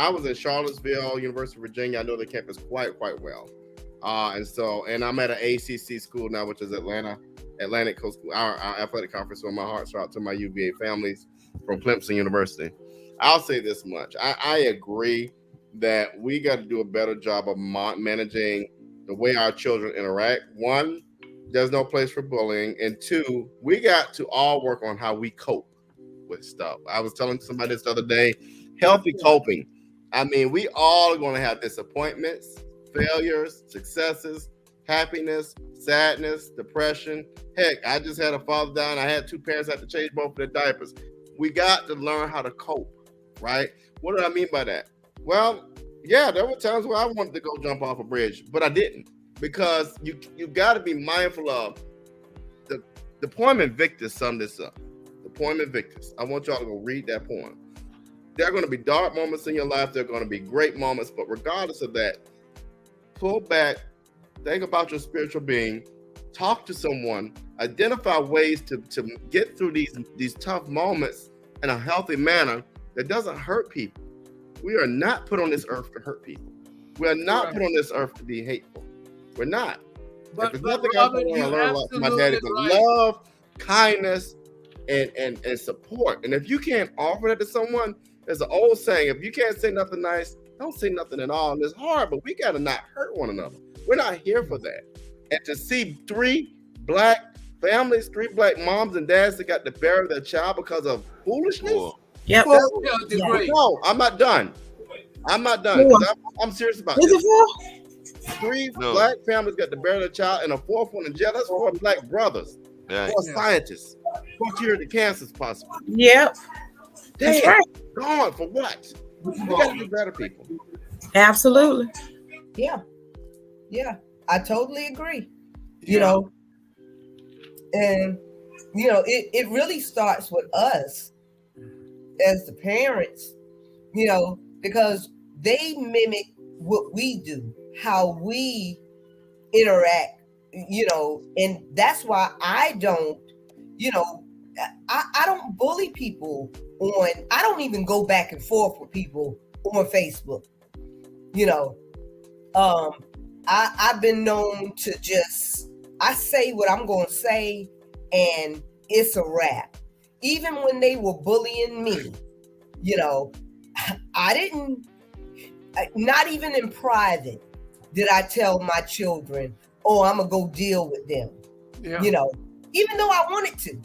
was in Charlottesville, University of Virginia. I know the campus quite well. And I'm at an ACC school now, which is Atlantic Coast School, our athletic conference. So my heart's out to my UVA families from Clemson University. I'll say this much. I agree that we got to do a better job of managing the way our children interact. 1, there's no place for bullying. And 2, we got to all work on how we cope. with stuff. I was telling somebody this the other day, healthy coping. I mean, we all are going to have disappointments, failures, successes, happiness, sadness, depression. Heck, I just had a father die and I had 2 parents have to change both of their diapers. We got to learn how to cope, right? What do I mean by that? Well, yeah, there were times where I wanted to go jump off a bridge, but I didn't, because you got to be mindful of the poem Invictus summed this up. The poem Invictus. I want y'all to go read that poem. There are going to be dark moments in your life. There are going to be great moments, but regardless of that, pull back, think about your spiritual being, talk to someone, identify ways to get through these tough moments in a healthy manner that doesn't hurt people. We are not put on this earth to hurt people. We are not put on this earth to be hateful. We're not. But If there's nothing Robert, else I want to you're learn from my daddy, but absolutely right. love, kindness, and support. And if you can't offer that to someone, there's an old saying, if you can't say nothing nice, don't say nothing at all. And it's hard, but we got to not hurt one another. We're not here for that. And to see 3 black families, 3 black moms and dads that got to bury their child because of foolishness. Cool. Yep. Well, Yeah, great. no, I'm not done. I'm not done. 'Cause I'm serious about Is this. it 4? 3 No. black families got to bury their child, and a 4th one in jail. That's 4 black brothers, Yeah. 4 scientists, 4 cured the cancers possible. Yep. That's Damn, right. gone for what? We got to be better people. Absolutely. Yeah. I totally agree. You know, and you know, it really starts with us as the parents, you know, because they mimic what we do, how we interact, you know, and that's why I don't, you know, I don't bully people I don't even go back and forth with people on Facebook. You know, I've been known to I say what I'm going to say and it's a wrap. Even when they were bullying me, you know, not even in private did I tell my children, oh, I'm going to go deal with them. Yeah. You know, even though I wanted to,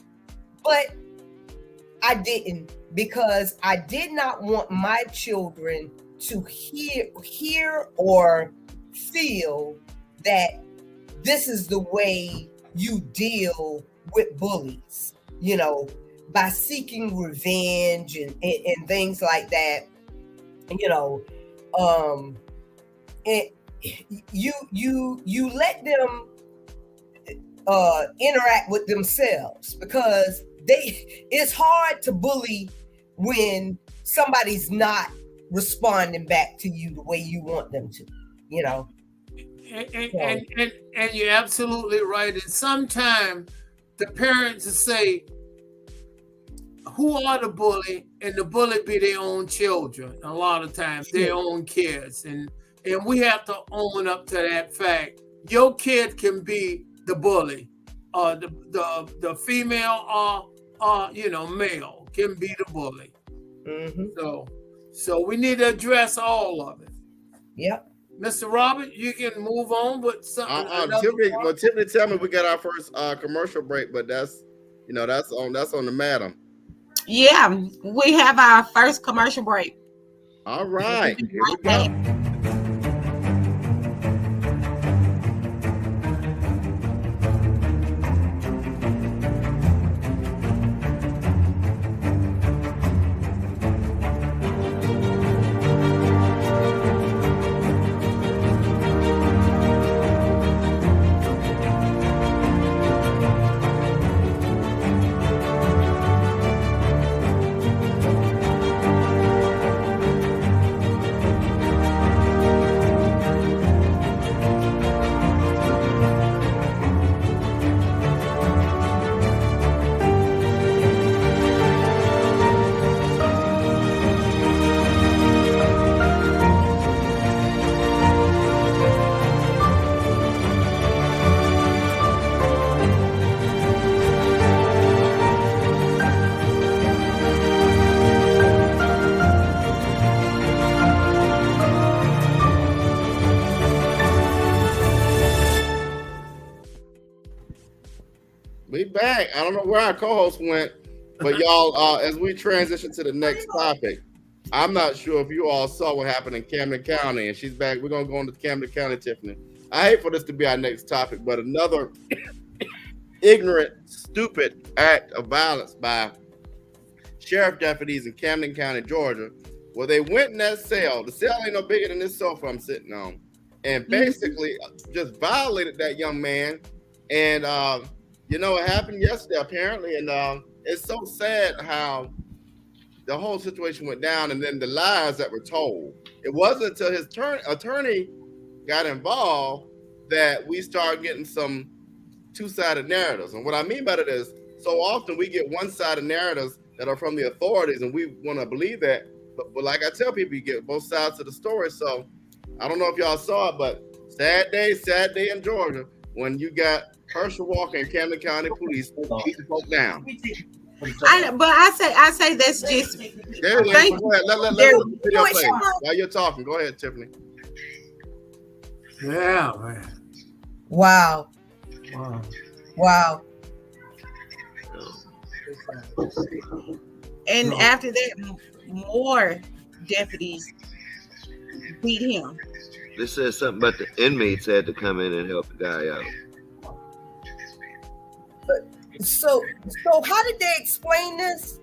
but I didn't, because I did not want my children to hear or feel that this is the way you deal with bullies, you know, by seeking revenge and things like that, you know, and you let them interact with themselves, because it's hard to bully when somebody's not responding back to you the way you want them to, you know. And you're absolutely right. And sometimes the parents will say, who are the bully? And the bully be their own children. A lot of times, their own kids. And we have to own up to that fact. Your kid can be the bully. The female or you know, male can be the bully. Mm-hmm. So we need to address all of it. Yep. Mr. Robert, you can move on with something. Tiffany, tell me we got our first commercial break, but that's on the madam. Yeah, we have our first commercial break. All right, here we go. We back. I don't know where our co-host went. But y'all, as we transition to the next topic, I'm not sure if you all saw what happened in Camden County, and she's back. We're gonna go into Camden County, Tiffany. I hate for this to be our next topic, but another ignorant, stupid act of violence by sheriff deputies in Camden County, Georgia, where they went in that cell. The cell ain't no bigger than this sofa I'm sitting on, and basically just violated that young man. And you know, it happened yesterday apparently, and it's so sad how the whole situation went down, and then the lies that were told. It wasn't until his attorney got involved that we started getting some two-sided narratives. And what I mean by that is, so often we get one-sided narratives that are from the authorities, and we want to believe that. But like I tell people, you get both sides of the story. So I don't know if y'all saw it, but sad day in Georgia when you got Herschel Walker and Camden County Police beating folk down. I say that's just. Go ahead. Let the video play. While you're talking, go ahead, Tiffany. Yeah, man. Wow. And after that, more deputies beat him. They said something about the inmates had to come in and help the guy out. So how did they explain this?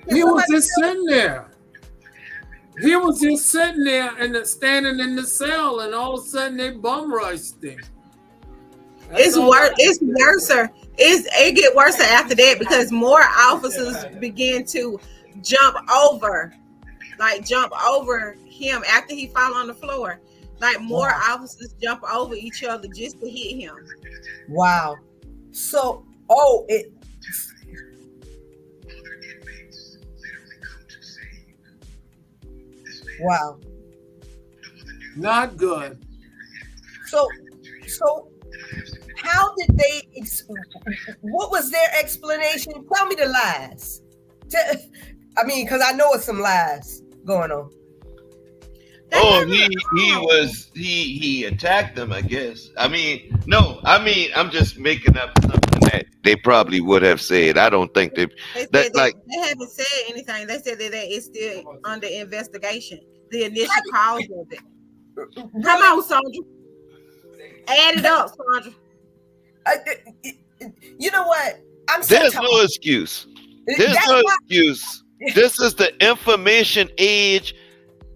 He was just sitting there. He was just sitting there and standing in the cell, and all of a sudden they bum rushed him. It's worse. It's worse. It get worse after that because more officers begin to jump over him after he fall on the floor. Like more officers jump over each other just to hit him. Wow. So, wow. Not good. So how did they, what was their explanation? Tell me the lies. I mean, because I know it's some lies going on. He attacked them, I guess. I'm just making up something that they probably would have said. I don't think they haven't said anything. They said that it's still under investigation. The initial cause of it. Come on, Sandra. Add it up, Sandra. You know what? There's no excuse. There's no excuse. This is the information age.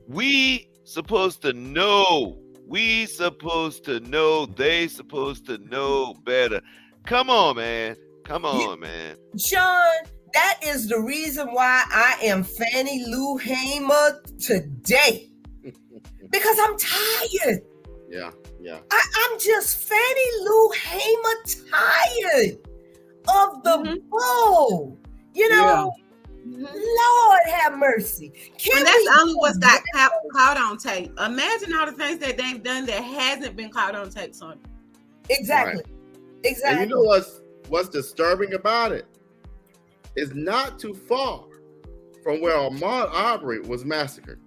We supposed to know. We supposed to know. They supposed to know better. Come on, man. Man. Sean, that is the reason why I am Fannie Lou Hamer today. Because I'm tired. Yeah. I'm just Fannie Lou Hamer tired of the bull. You know, Lord have mercy. And that's only what's got caught on tape. Imagine all the things that they've done that hasn't been caught on tape, son. Exactly. Right. Exactly. And you know what's disturbing about it? It's not too far from where Ahmaud Arbery was massacred.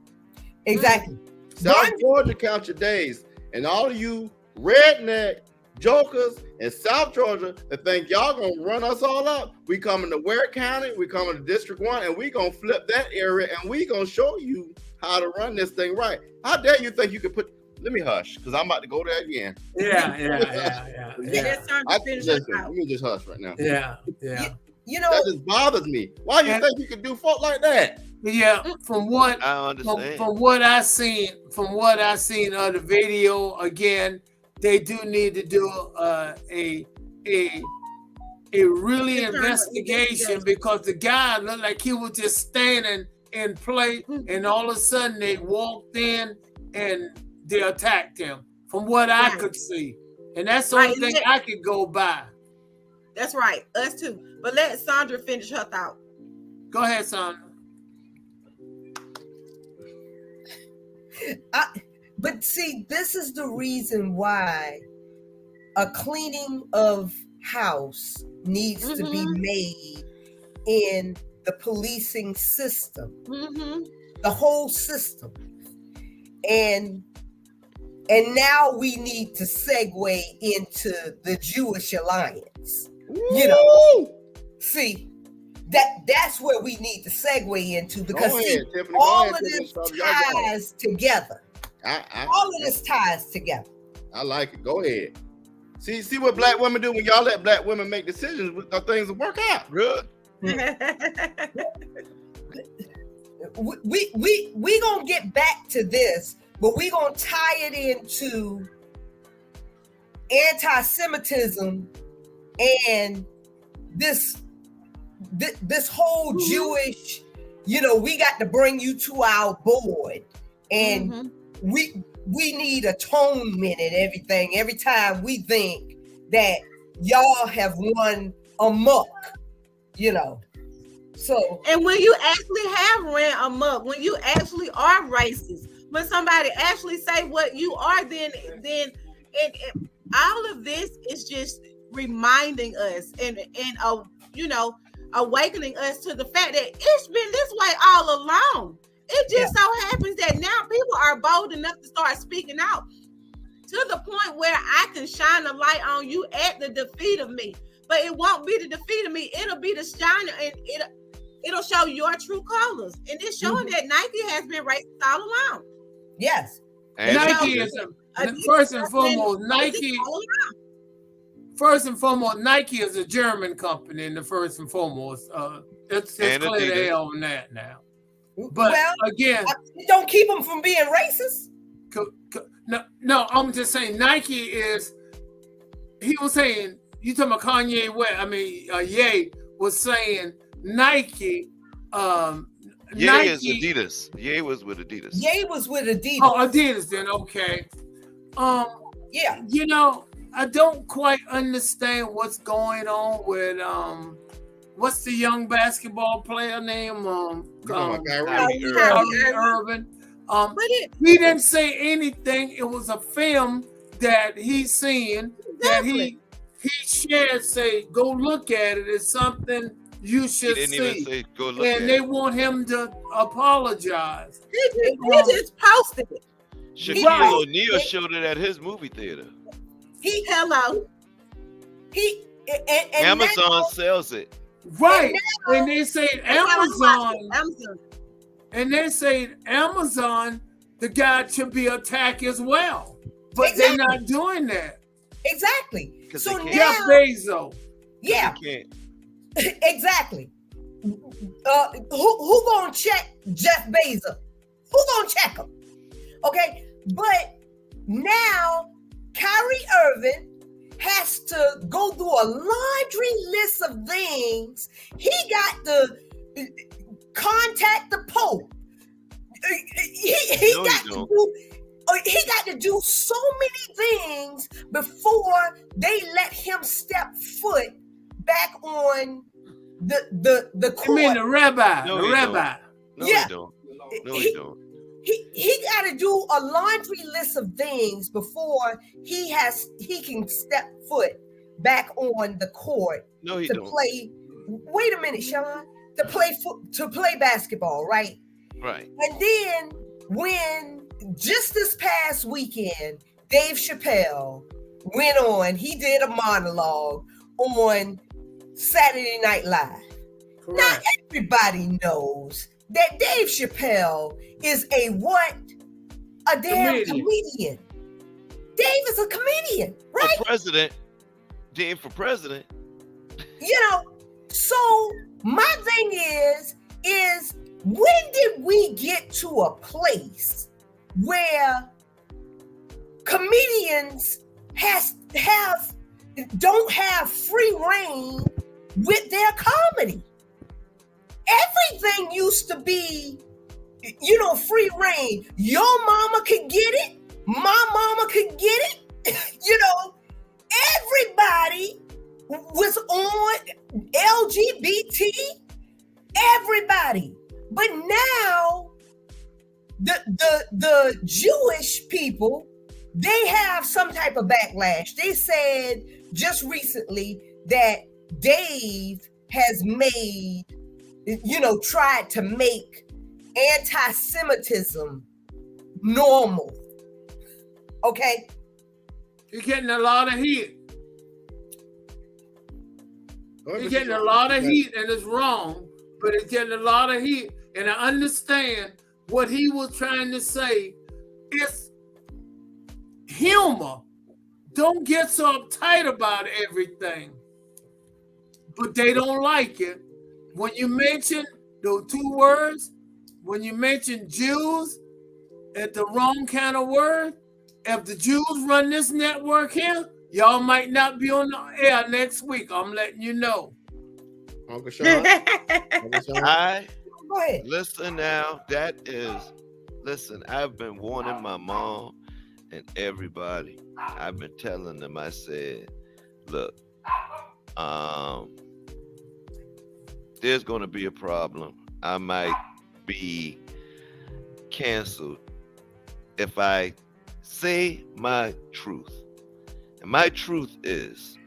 Exactly. South Georgia, count your days. And all of you redneck jokers in South Georgia that think y'all gonna run us all up, we coming to Ware County, we coming to District 1, and we gonna flip that area, and we gonna show you how to run this thing right. How dare you think you could put, let me hush, because I'm about to go there again. Yeah. Let me just hush right now. Yeah. You know, that just bothers me. Why do you think you can do folk like that? Yeah, from what I understand. From what I seen of the video, again, they do need to do a really investigation because the guy looked like he was just standing in place, and all of a sudden they walked in and they attacked him. From what I could see, and that's the only thing I could go by. That's right, us too. But let Sandra finish her thought. Go ahead, Sandra. But see, this is the reason why a cleaning of house needs to be made in the policing system, the whole system. And now we need to segue into the Jewish Alliance. You know, see, that's where we need to segue into, because Go see, ahead, Tiffany. Go all ahead, of Tiffany. this Stop. Y'all got it. ties together. All of this ties together. I like it. Go ahead. See what black women do when y'all let black women make decisions. Things will work out. Good. We gonna get back to this, but we gonna tie it into anti-Semitism and this whole Jewish, we got to bring you to our board, and we need atonement and everything every time we think that y'all have run amok, So, and when you actually have ran amok, when you actually are racist, when somebody actually say what you are, then all of this is just reminding us and awakening us to the fact that it's been this way all along. It just so happens that now people are bold enough to start speaking out to the point where I can shine a light on you at the defeat of me. But it won't be the defeat of me. It'll be the shining, and it'll show your true colors. And it's showing that Nike has been racist all along. Yes. And Nike is first and foremost. Nike is a German company. In the first and foremost, it's clear the hell on that now. But again, don't keep them from being racist. No, I'm just saying Nike is. He was saying, you talking about Kanye West? Ye was saying Nike. Ye is Adidas. Ye was with Adidas. Ye was with Adidas. Oh, Adidas then, okay. Yeah. I don't quite understand what's going on with what's the young basketball player name? Kyrie Irving. He didn't say anything. It was a film that he's seen that he shared. Say, go look at it. It's something you should see. Even say, go look and at they it. want him to apologize. He just posted it. Shaquille O'Neal showed it at his movie theater. Amazon sells it. Right. And they say Amazon. And they say Amazon, the guy should be attacked as well. But they're not doing that. Exactly. So now, Jeff Bezos. Yeah. Exactly. Who gonna check Jeff Bezos? Who gonna check him? Okay. But now Kyrie Irving has to go through a laundry list of things. He got to contact the Pope. He got to do so many things before they let him step foot back on the court. You mean the rabbi? No, the rabbi. No, yeah. he don't. No, he don't. He got to do a laundry list of things before he can step foot back on the court play. Wait a minute, Sean. To play basketball, right? Right. And then when just this past weekend, Dave Chappelle went on. He did a monologue on Saturday Night Live. Correct. Now everybody knows that Dave Chappelle is a what? A damn comedian. Dave is a comedian, right? For president. Dave for president. So my thing is when did we get to a place where comedians don't have free reign with their comedy? Everything used to be, free reign. Your mama could get it. My mama could get it. Everybody was on LGBT. Everybody. But now the Jewish people, they have some type of backlash. They said just recently that Dave has tried to make anti-Semitism normal. Okay? You're getting a lot of heat. Go ahead, It's Mr. getting a Sean. lot of heat, and it's wrong, but it's getting a lot of heat. And I understand what he was trying to say. It's humor. Don't get so uptight about everything. But they don't like it. When you mention those two words, when you mention Jews at the wrong kind of word, if the Jews run this network here, y'all might not be on the air next week. I'm letting you know. Uncle Sean. Uncle Sean. Go ahead. Listen now, listen, I've been warning my mom and everybody. I've been telling them, I said, look, there's going to be a problem. I might be canceled if I say my truth. And my truth is,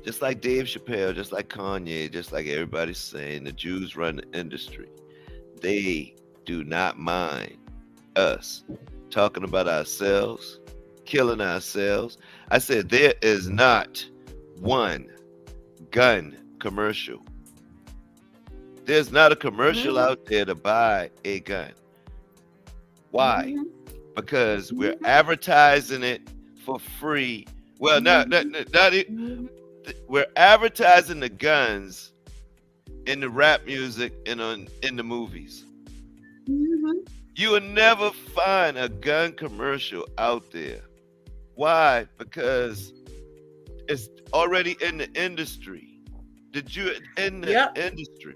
just like Dave Chappelle, just like Kanye, just like everybody's saying, the Jews run the industry. They do not mind us talking about ourselves, killing ourselves. I said, there is not one gun commercial. There's not a commercial out there to buy a gun. Why? Because we're advertising it for free. Well, we're advertising the guns in the rap music and in the movies. You will never find a gun commercial out there. Why? Because it's already in the industry. Industry.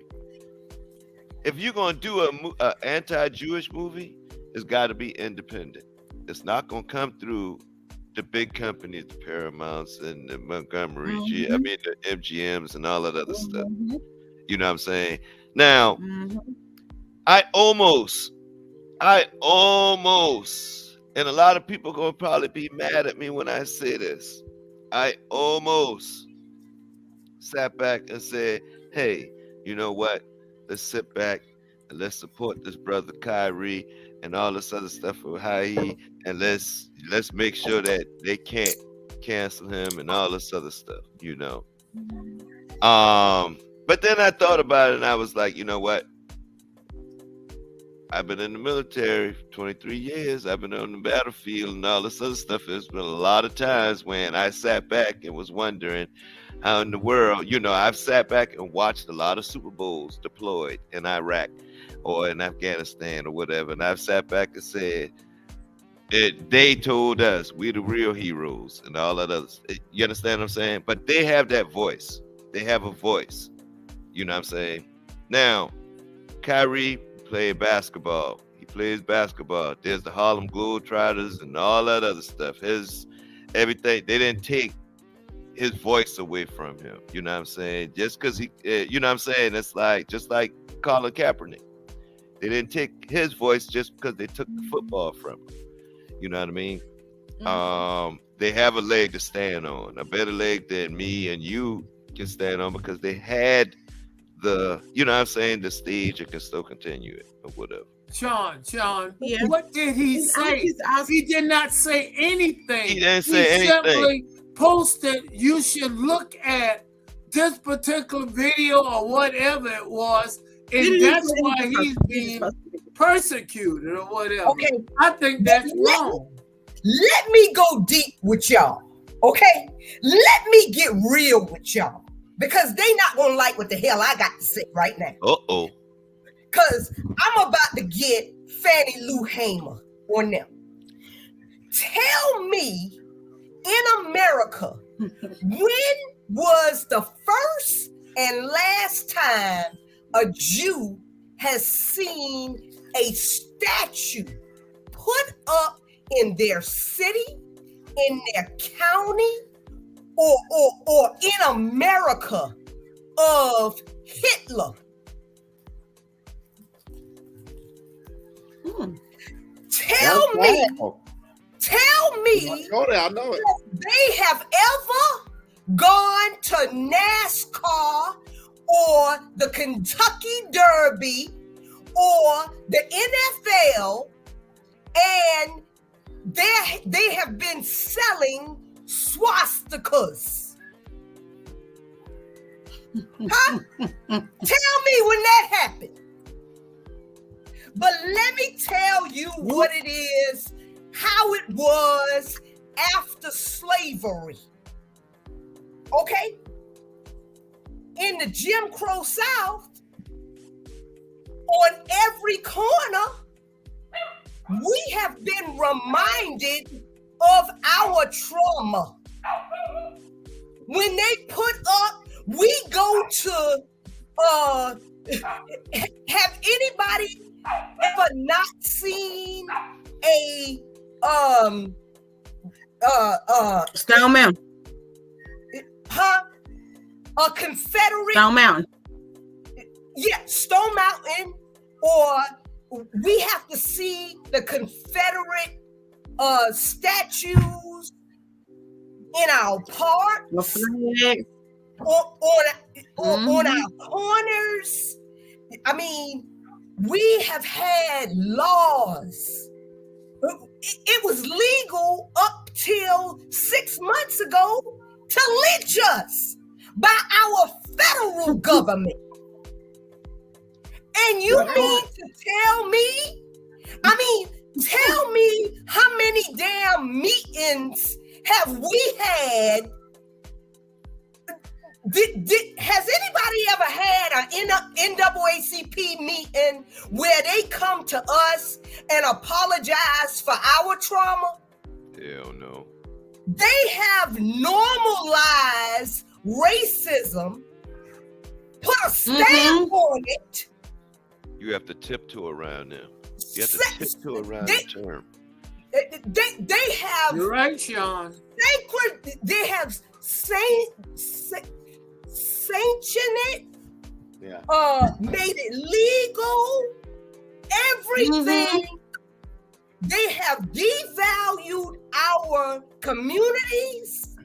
If you're gonna do a anti-Jewish movie, it's got to be independent. It's not gonna come through the big companies, the Paramounts and the Montgomery, the MGMs and all that other stuff. You know what I'm saying? Now, I almost, and a lot of people gonna probably be mad at me when I say this. I almost sat back and said, hey, you know what? Let's sit back and let's support this brother Kyrie and all this other stuff with Haï, and let's make sure that they can't cancel him and all this other stuff, you know. But then I thought about it and I was like, you know what? I've been in the military for 23 years. I've been on the battlefield and all this other stuff. There's been a lot of times when I sat back and was wondering how in the world, you know, I've sat back and watched a lot of Super Bowls deployed in Iraq or in Afghanistan or whatever. And I've sat back and said, they told us we the real heroes and all that other stuff. You understand what I'm saying? But they have that voice. They have a voice. You know what I'm saying? Now, Kyrie played basketball. He plays basketball. There's the Harlem Globetrotters and all that other stuff. His everything. They didn't take his voice away from him. You know what I'm saying? Just because he, you know what I'm saying? It's like, just like Colin Kaepernick. They didn't take his voice just because they took the football from him. You know what I mean? They have a leg to stand on, a better leg than me and you can stand on, because they had the, you know what I'm saying, the stage and can still continue it or whatever. Sean, what did he say? He did not say anything. He didn't say anything. Simply posted, you should look at this particular video or whatever it was, and that's why he's being persecuted or whatever. Okay. I think that's wrong. Let me go deep with y'all. Okay? Let me get real with y'all. Because they not gonna like what the hell I got to say right now. Uh-oh. Because I'm about to get Fannie Lou Hamer on them. Tell me, in America, when was the first and last time a Jew has seen a statue put up in their city, in their county, or in America of Hitler? Tell me I know it. they have ever gone to NASCAR or the Kentucky Derby or the NFL and they have been selling swastikas. Huh? Tell me when that happened. But let me tell you what it is, how it was after slavery. Okay? In the Jim Crow South, on every corner, we have been reminded of our trauma. When they put up, we go to, have anybody ever not seen a, Stone Mountain. a Confederate, Stone Mountain. yeah, Stone Mountain, or we have to see the Confederate statues in our parks, on our corners. I mean, we have had laws. It was legal up till 6 months ago to lynch us by our federal government. And you mean to tell me, tell me how many damn meetings have we had? Has anybody ever had an NAACP meeting where they come to us and apologize for our trauma? Hell no. They have normalized racism, put a stamp on it. You have to tiptoe around them. You have to tiptoe around the term. They have. You're right, Sean. Sacred. They have sanctioned it. Yeah. Made it legal. Everything. They have devalued our communities.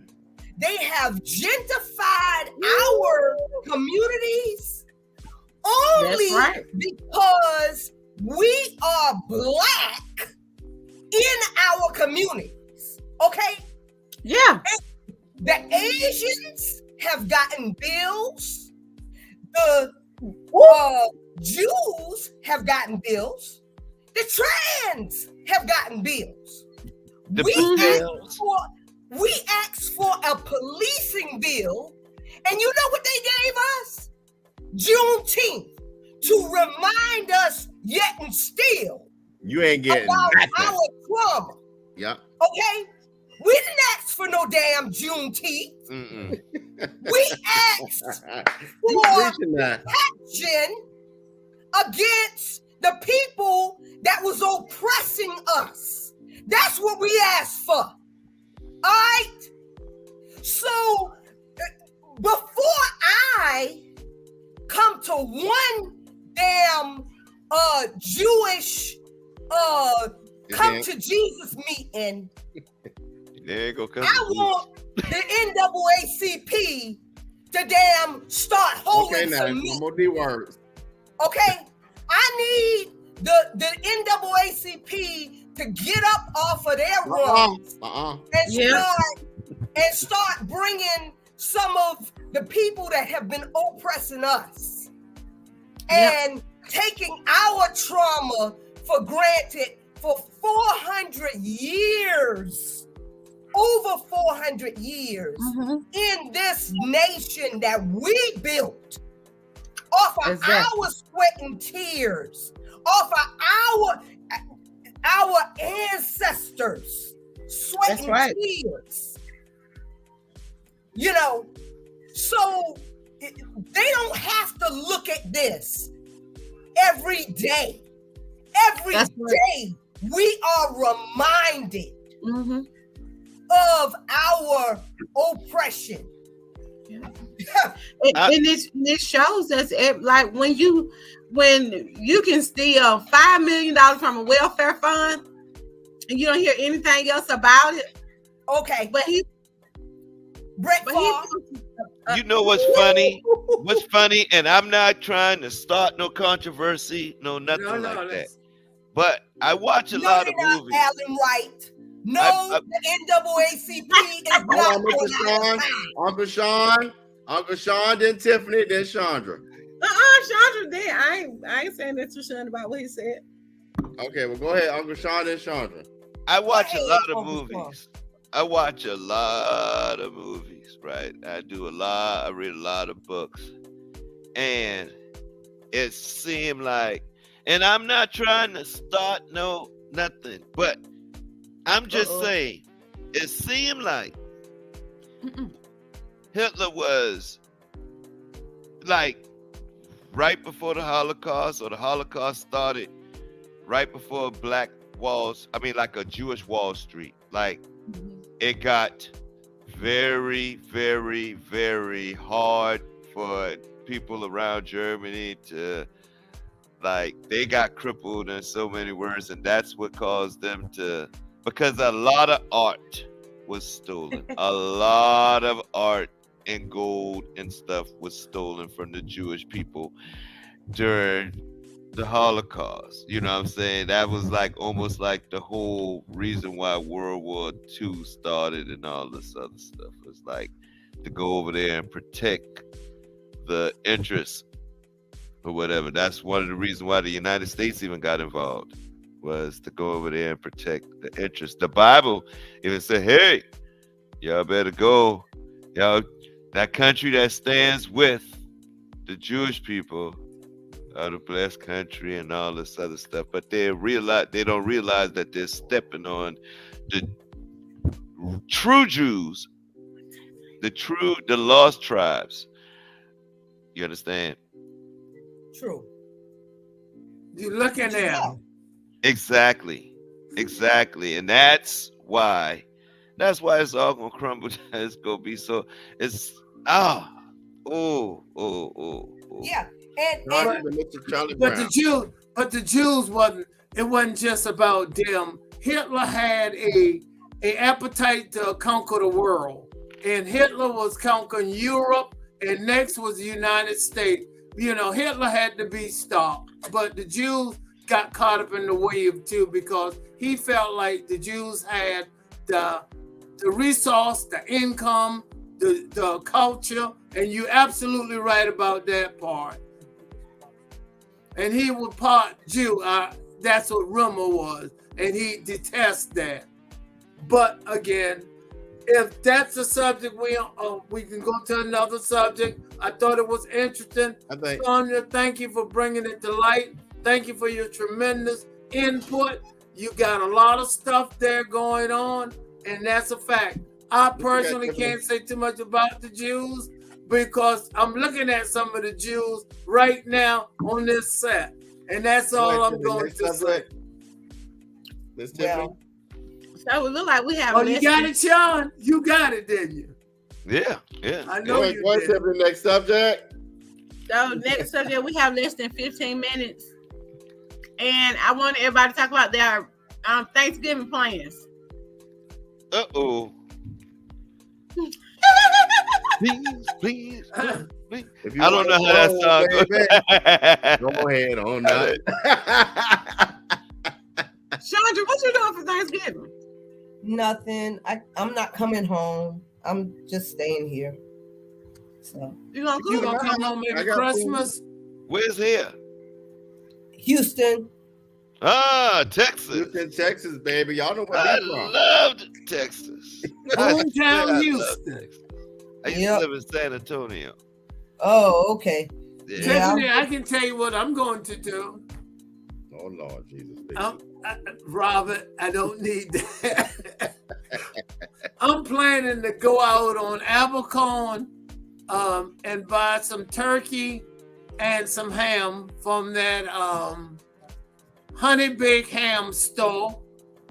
They have gentrified our communities only because we are Black in our communities. Okay? Yeah. And the Asians have gotten bills. The Jews have gotten bills. The trans have gotten bills. We asked for a policing bill, and you know what they gave us? Juneteenth, to remind us yet and still You ain't getting about nothing. our trauma. Yep. Okay? We didn't ask for no damn Juneteenth. We asked for action against the people that was oppressing us. That's what we asked for. All right? So before I come to one damn Jewish come to Jesus meeting, I want the NAACP to damn start holding some meat. No more D words. Okay, I need the NAACP to get up off of their rungs and start bringing some of the people that have been oppressing us and taking our trauma for granted for 400 years. Over 400 years in this nation that we built off of our sweat and tears, off of our ancestors' sweat and tears. You know, so they don't have to look at this every day. Every day we are reminded of our oppression. And this shows us like when you can steal $5 million from a welfare fund and you don't hear anything else about it. Okay. But you know what's funny? What's funny? And I'm not trying to start no controversy, nothing like that. But I watch a lot of movies. Alan Wright. No, the NAACP is not Uncle Sean, Uncle Sean, then Tiffany, then Chandra. Chandra did. I ain't saying that to Sean about what he said. Okay, well, go ahead, Uncle Sean, then Chandra. I watch a ahead, lot of Uncle Sean. movies. I watch a lot of movies, right? I read a lot of books. And it seemed like, and I'm not trying to start nothing, but I'm just saying, it seemed like Hitler was like right before the Holocaust, or the Holocaust started right before like a Jewish Wall Street. Like it got very, very, very hard for people around Germany to, like, they got crippled in so many words, and that's what caused them to, because a lot of art was stolen. A lot of art and gold and stuff was stolen from the Jewish people during the Holocaust. You know what I'm saying? That was like almost like the whole reason why World War II started and all this other stuff. It was like to go over there and protect the interests or whatever. That's one of the reasons why the United States even got involved, was to go over there and protect the interests. The Bible even said, hey, y'all better go. Y'all, that country that stands with the Jewish people are the blessed country and all this other stuff. But they don't realize that they're stepping on the true Jews, the lost tribes. You understand? True. You look at them. Exactly. And that's why it's all gonna crumble. It's gonna be so. It's Yeah, but the Jews wasn't. It wasn't just about them. Hitler had a appetite to conquer the world, and Hitler was conquering Europe, and next was the United States. You know, Hitler had to be stopped, but the Jews got caught up in the wave too, because he felt like the Jews had the resource, the income, the culture, and you're absolutely right about that part. And he was part Jew. That's what Rumor was, and he detests that. But again, if that's a subject, we can go to another subject. I thought it was interesting. Sonia, thank you for bringing it to light. Thank you for your tremendous input. You got a lot of stuff there going on, and that's a fact. I personally can't say too much about the Jews because I'm looking at some of the Jews right now on this set, and that's all I'm going to say. So it look like we have. Oh, you got it, Sean. You got it, didn't you? Yeah. I know you What's did. the next subject? So next subject, we have less than 15 minutes, and I want everybody to talk about their Thanksgiving plans. Uh-oh. Please. If you I don't know how that sounds. Go ahead on that. Chandra, what you doing for Thanksgiving? nothing. I'm not coming home. I'm just staying here. So You gonna come home maybe Christmas? Where's here? Houston. Ah, Texas. Houston, Texas, baby. Y'all know where I they from. loved Texas. Hometown Houston. I used to live in San Antonio. Oh, okay. Yeah. Tiffany, I can tell you what I'm going to do. Oh Lord Jesus. Robert, I don't need that. I'm planning to go out on Abercorn and buy some turkey and some ham from that Honey Baked Ham store.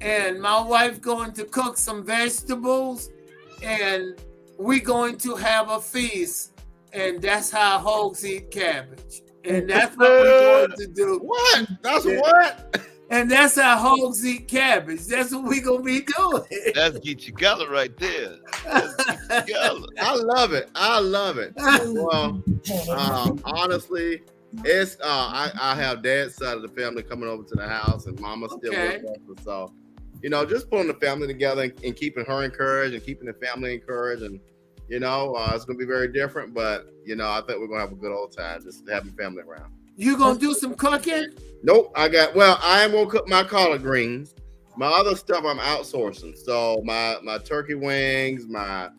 And my wife going to cook some vegetables and we're going to have a feast. And that's how hogs eat cabbage. And that's what we're going to do. What? That's what? And that's how hogs eat cabbage. That's what we're going to be doing. That's Geechigala right there. I love it. I love it. Well, honestly, it's I have dad's side of the family coming over to the house and mama's still with us. So, just pulling the family together and keeping her encouraged and keeping the family encouraged. And You know, it's gonna be very different, but you know, I think we're gonna have a good old time, just having family around. You gonna do some cooking? Nope, I am gonna cook my collard greens. My other stuff I'm outsourcing. So my turkey wings, my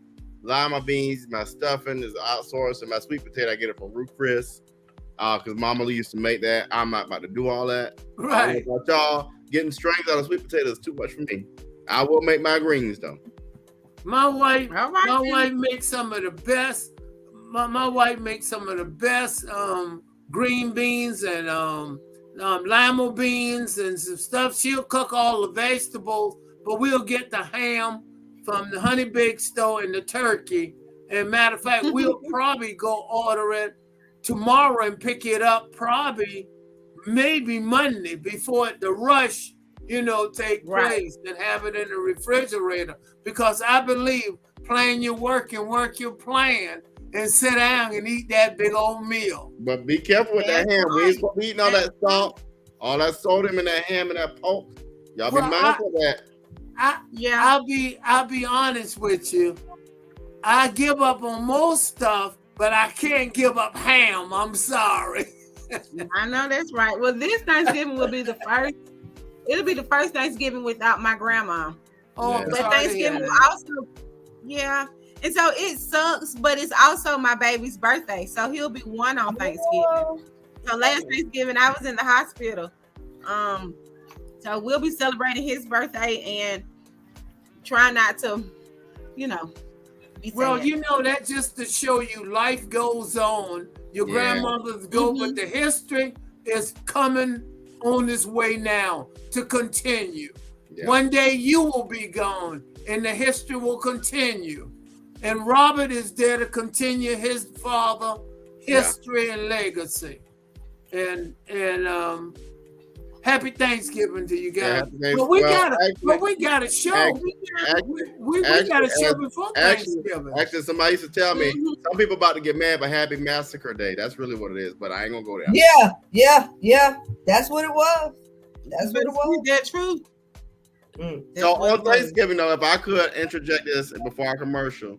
lima beans, my stuffing is outsourced, and my sweet potato I get it from Ruth Chris. Because Mama Lee used to make that. I'm not about to do all that. Right. About y'all getting strength out of sweet potato is too much for me. I will make my greens though. My wife, All right, my then. wife makes some of the best. My wife makes some of the best green beans and lima beans and some stuff. She'll cook all the vegetables, but we'll get the ham from the Honey Baked store and the turkey. And matter of fact, we'll probably go order it tomorrow and pick it up probably maybe Monday before the rush, take place, and have it in the refrigerator. Because I believe plan your work and work your plan and sit down and eat that big old meal. But be careful with that ham. We ain't supposed to be eating all that salt, all that sodium in that ham and that pork. Y'all be mindful of that. I'll be honest with you. I give up on most stuff, but I can't give up ham. I'm sorry. I know that's right. Well, this Thanksgiving will be the first. It'll be the first Thanksgiving without my grandma. Oh, But Thanksgiving will also, and so it sucks, but it's also my baby's birthday, so he'll be 1 on Thanksgiving. So last Thanksgiving I was in the hospital. So we'll be celebrating his birthday and try not to, be Well, sad. that just to show you life goes on. Your grandmothers go, but the history is coming on its way now to continue. Yeah. One day you will be gone and the history will continue. And Robert is there to continue his father history and legacy. And happy Thanksgiving to you guys. But we got a show. We got a show before Thanksgiving. Actually, somebody used to tell me some people about to get mad, but Happy Massacre Day. That's really what it is. But I ain't gonna go there. Yeah. That's what it was. That's what it was. That's true. So on Thanksgiving, though, if I could interject this before our commercial,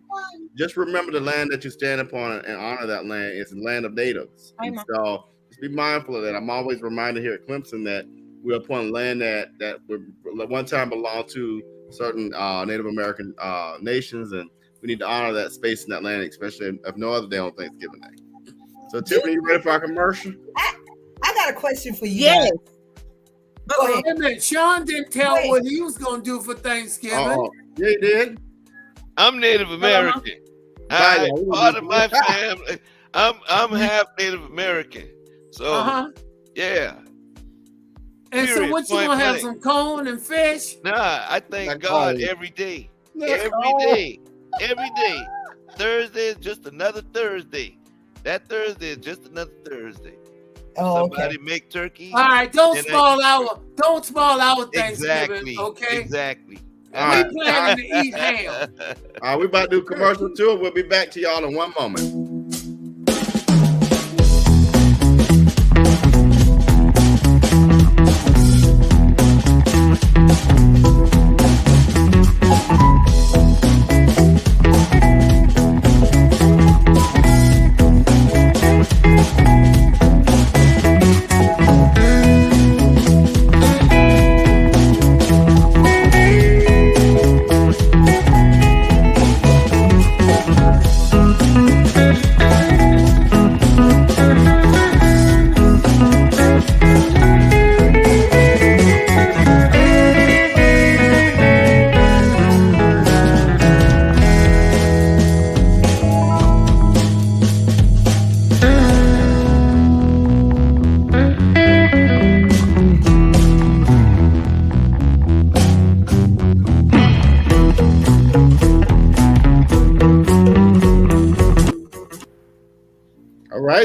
just remember the land that you stand upon and honor that land is the land of natives. And so just be mindful of that. I'm always reminded here at Clemson that we're upon land that one time belonged to certain Native American nations, and we need to honor that space in that land, especially if no other day on Thanksgiving Day. So Tiffany, you ready for our commercial? I got a question for you. Yes. Guys. Go ahead. Wait a minute. Sean didn't tell what he was going to do for Thanksgiving. Yeah, he did. I'm Native American. Part of my family. I'm half Native American. So yeah. And so what you gonna have, some corn and fish? Nah, I thank God every day. Every day. Thursday is just another Thursday. That Thursday is just another Thursday. Somebody make turkey. All right, don't spoil our Thanksgiving, okay? Exactly. We planning to eat ham. We about to do commercial too. We'll be back to y'all in one moment.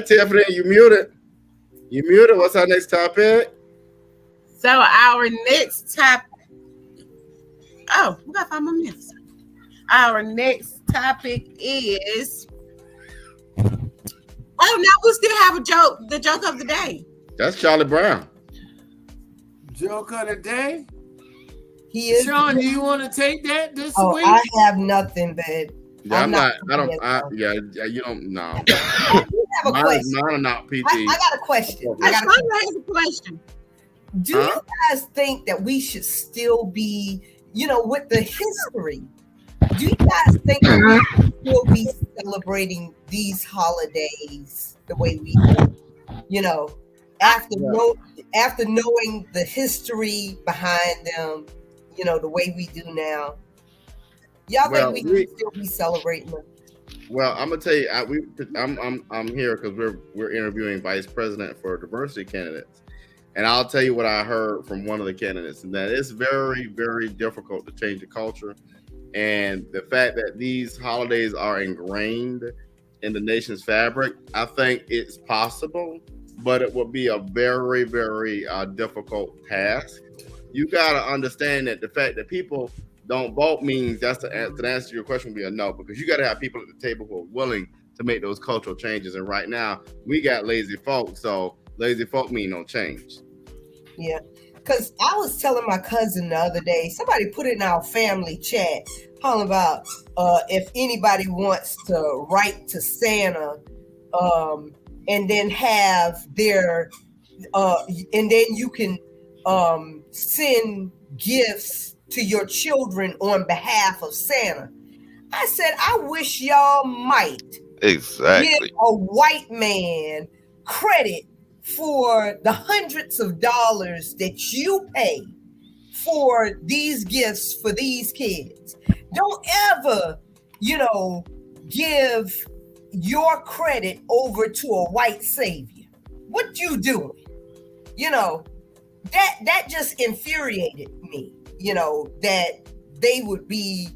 Tiffany, you muted. What's our next topic? So our next topic. Oh, we got 5 more minutes. Our next topic is. Oh no, we still have a joke. The joke of the day. That's Charlie Brown. Joke of the day. He is. Sean, do you want to take that this week? I have nothing, babe. Yeah, I'm not. I don't. against them. Yeah, you don't. No, I do have a mine question. are not PT. I got a question. I got a Let's question. ask a question. Do you guys think that we should still be, with the history? Do you guys think that we should still be celebrating these holidays the way we do? After knowing the history behind them, the way we do now. Y'all think we can still be celebrating them? Well, I'm gonna tell you, I'm here because we're interviewing vice president for diversity candidates, and I'll tell you what I heard from one of the candidates, and that it's very, very difficult to change the culture, and the fact that these holidays are ingrained in the nation's fabric. I think it's possible, but it will be a very, very difficult task. You gotta understand that the fact that people don't vote means the answer to your question would be a no, because you got to have people at the table who are willing to make those cultural changes. And right now, we got lazy folk, so lazy folk mean no change. Yeah, because I was telling my cousin the other day, somebody put it in our family chat, talking about if anybody wants to write to Santa, and then have their, and then you can send gifts to your children on behalf of Santa. I said, I wish y'all might Exactly. give a white man credit for the hundreds of dollars that you pay for these gifts for these kids. Don't ever, give your credit over to a white savior. What you doing? That just infuriated me. That they would be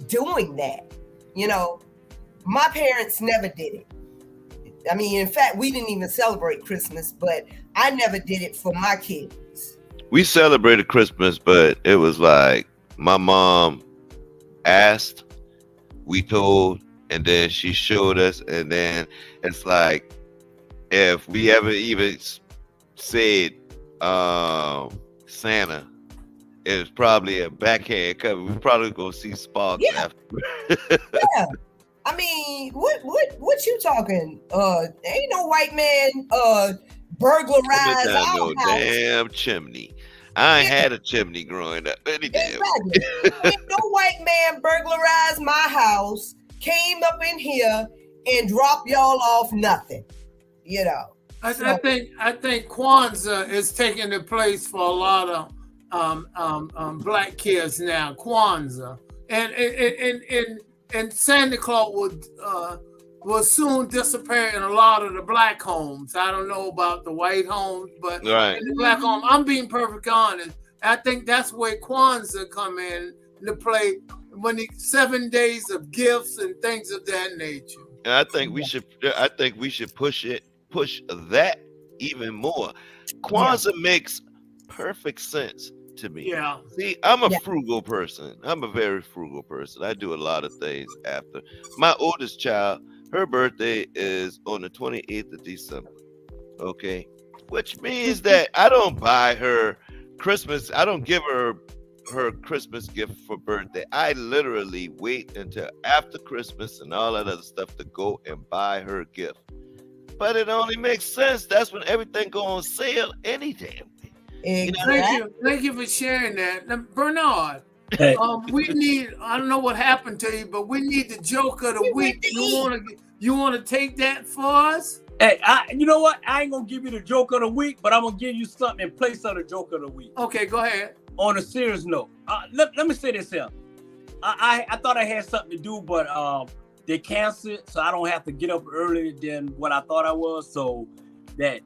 doing that. My parents never did it. I mean, in fact, we didn't even celebrate Christmas, but I never did it for my kids. We celebrated Christmas, but it was like my mom asked, we told, and then she showed us, and then it's like if we ever even said Santa, it was probably a backhand cover. We probably gonna see Sparks after. Yeah. I mean, what you talking? Ain't no white man burglarized our house. Damn chimney. I ain't had a chimney growing up. Any damn. Exactly. Ain't no white man burglarized my house, came up in here and dropped y'all off nothing. I think Kwanzaa is taking the place for a lot of black kids now. Kwanzaa and Santa Claus will soon disappear in a lot of the black homes. I don't know about the white homes, but right. in the black home, I'm being perfectly honest. I think that's where Kwanzaa come in to play, when the 7 days of gifts and things of that nature. And I think we should push that even more. Kwanzaa makes perfect sense to me. Yeah. See, I'm a frugal person. I'm a very frugal person. I do a lot of things after. My oldest child, her birthday is on the 28th of December. Okay. Which means that I don't buy her Christmas. I don't give her Christmas gift for birthday. I literally wait until after Christmas and all that other stuff to go and buy her gift. But it only makes sense. That's when everything go on sale any damn way. Exactly. Thank you for sharing that. Now, Bernard, we need, I don't know what happened to you, but we need the joke of the week. You want to take that for us? Hey, you know what? I ain't gonna give you the joke of the week, but I'm gonna give you something in place of the joke of the week. Okay, go ahead. On a serious note, let me say this here. I thought I had something to do, but they canceled, so I don't have to get up earlier than what I thought I was. So that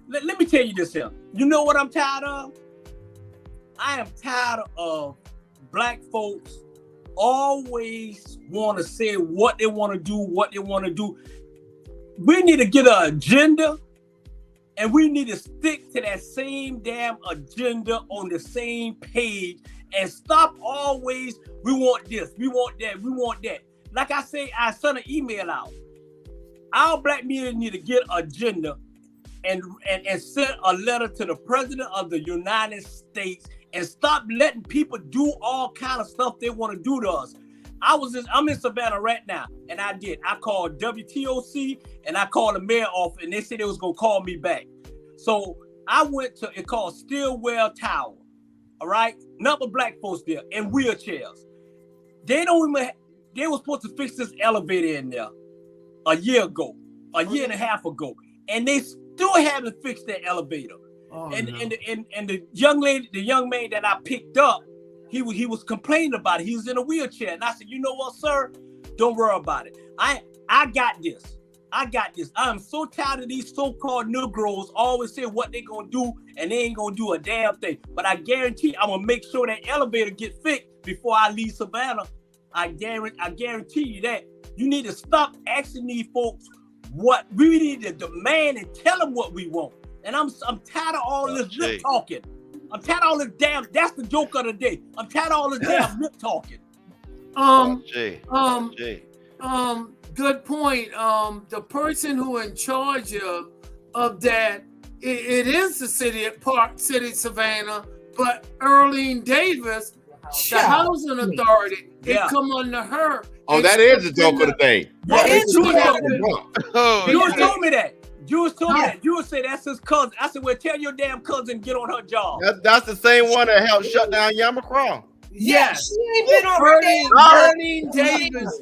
let me tell you this here. You know what I'm tired of? I am tired of black folks always want to say what they want to do, We need to get an agenda, and we need to stick to that same damn agenda on the same page and stop always, we want this, we want that, we want that. Like I say, I sent an email out. Our black media need to get an agenda and send a letter to the President of the United States and stop letting people do all kind of stuff they want to do to us. I'm in Savannah right now, and I called WTOC and I called the mayor office, and they said they was gonna call me back. So I went to it called Stillwell Tower. All right, number black folks there in wheelchairs. They were supposed to fix this elevator in there a year and a half ago, and they still haven't fixed that elevator. And the young man that I picked up, he was complaining about it. He was in a wheelchair, and I said, you know what, sir, don't worry about it. I got this. I'm so tired of these so-called Negroes always saying what they gonna do, and they ain't gonna do a damn thing. But I guarantee I'm gonna make sure that elevator get fixed before I leave Savannah. I guarantee you that. You need to stop asking these folks what we need to demand and tell them what we want. And I'm tired of all this lip talking. I'm tired of all this damn. That's the joke of the day. I'm tired of all this damn lip talking. Good point. The person who in charge of that, it is the city of Park City, Savannah, but Earlene Davis, the housing authority, it come under her. Oh, that is the joke of the day. You told me that. You told me that. You said that's his cousin. I said, well, tell your damn cousin get on her job. That's the same one that helped shut down Yamacraw. Yes. She ain't been on Earlene Davis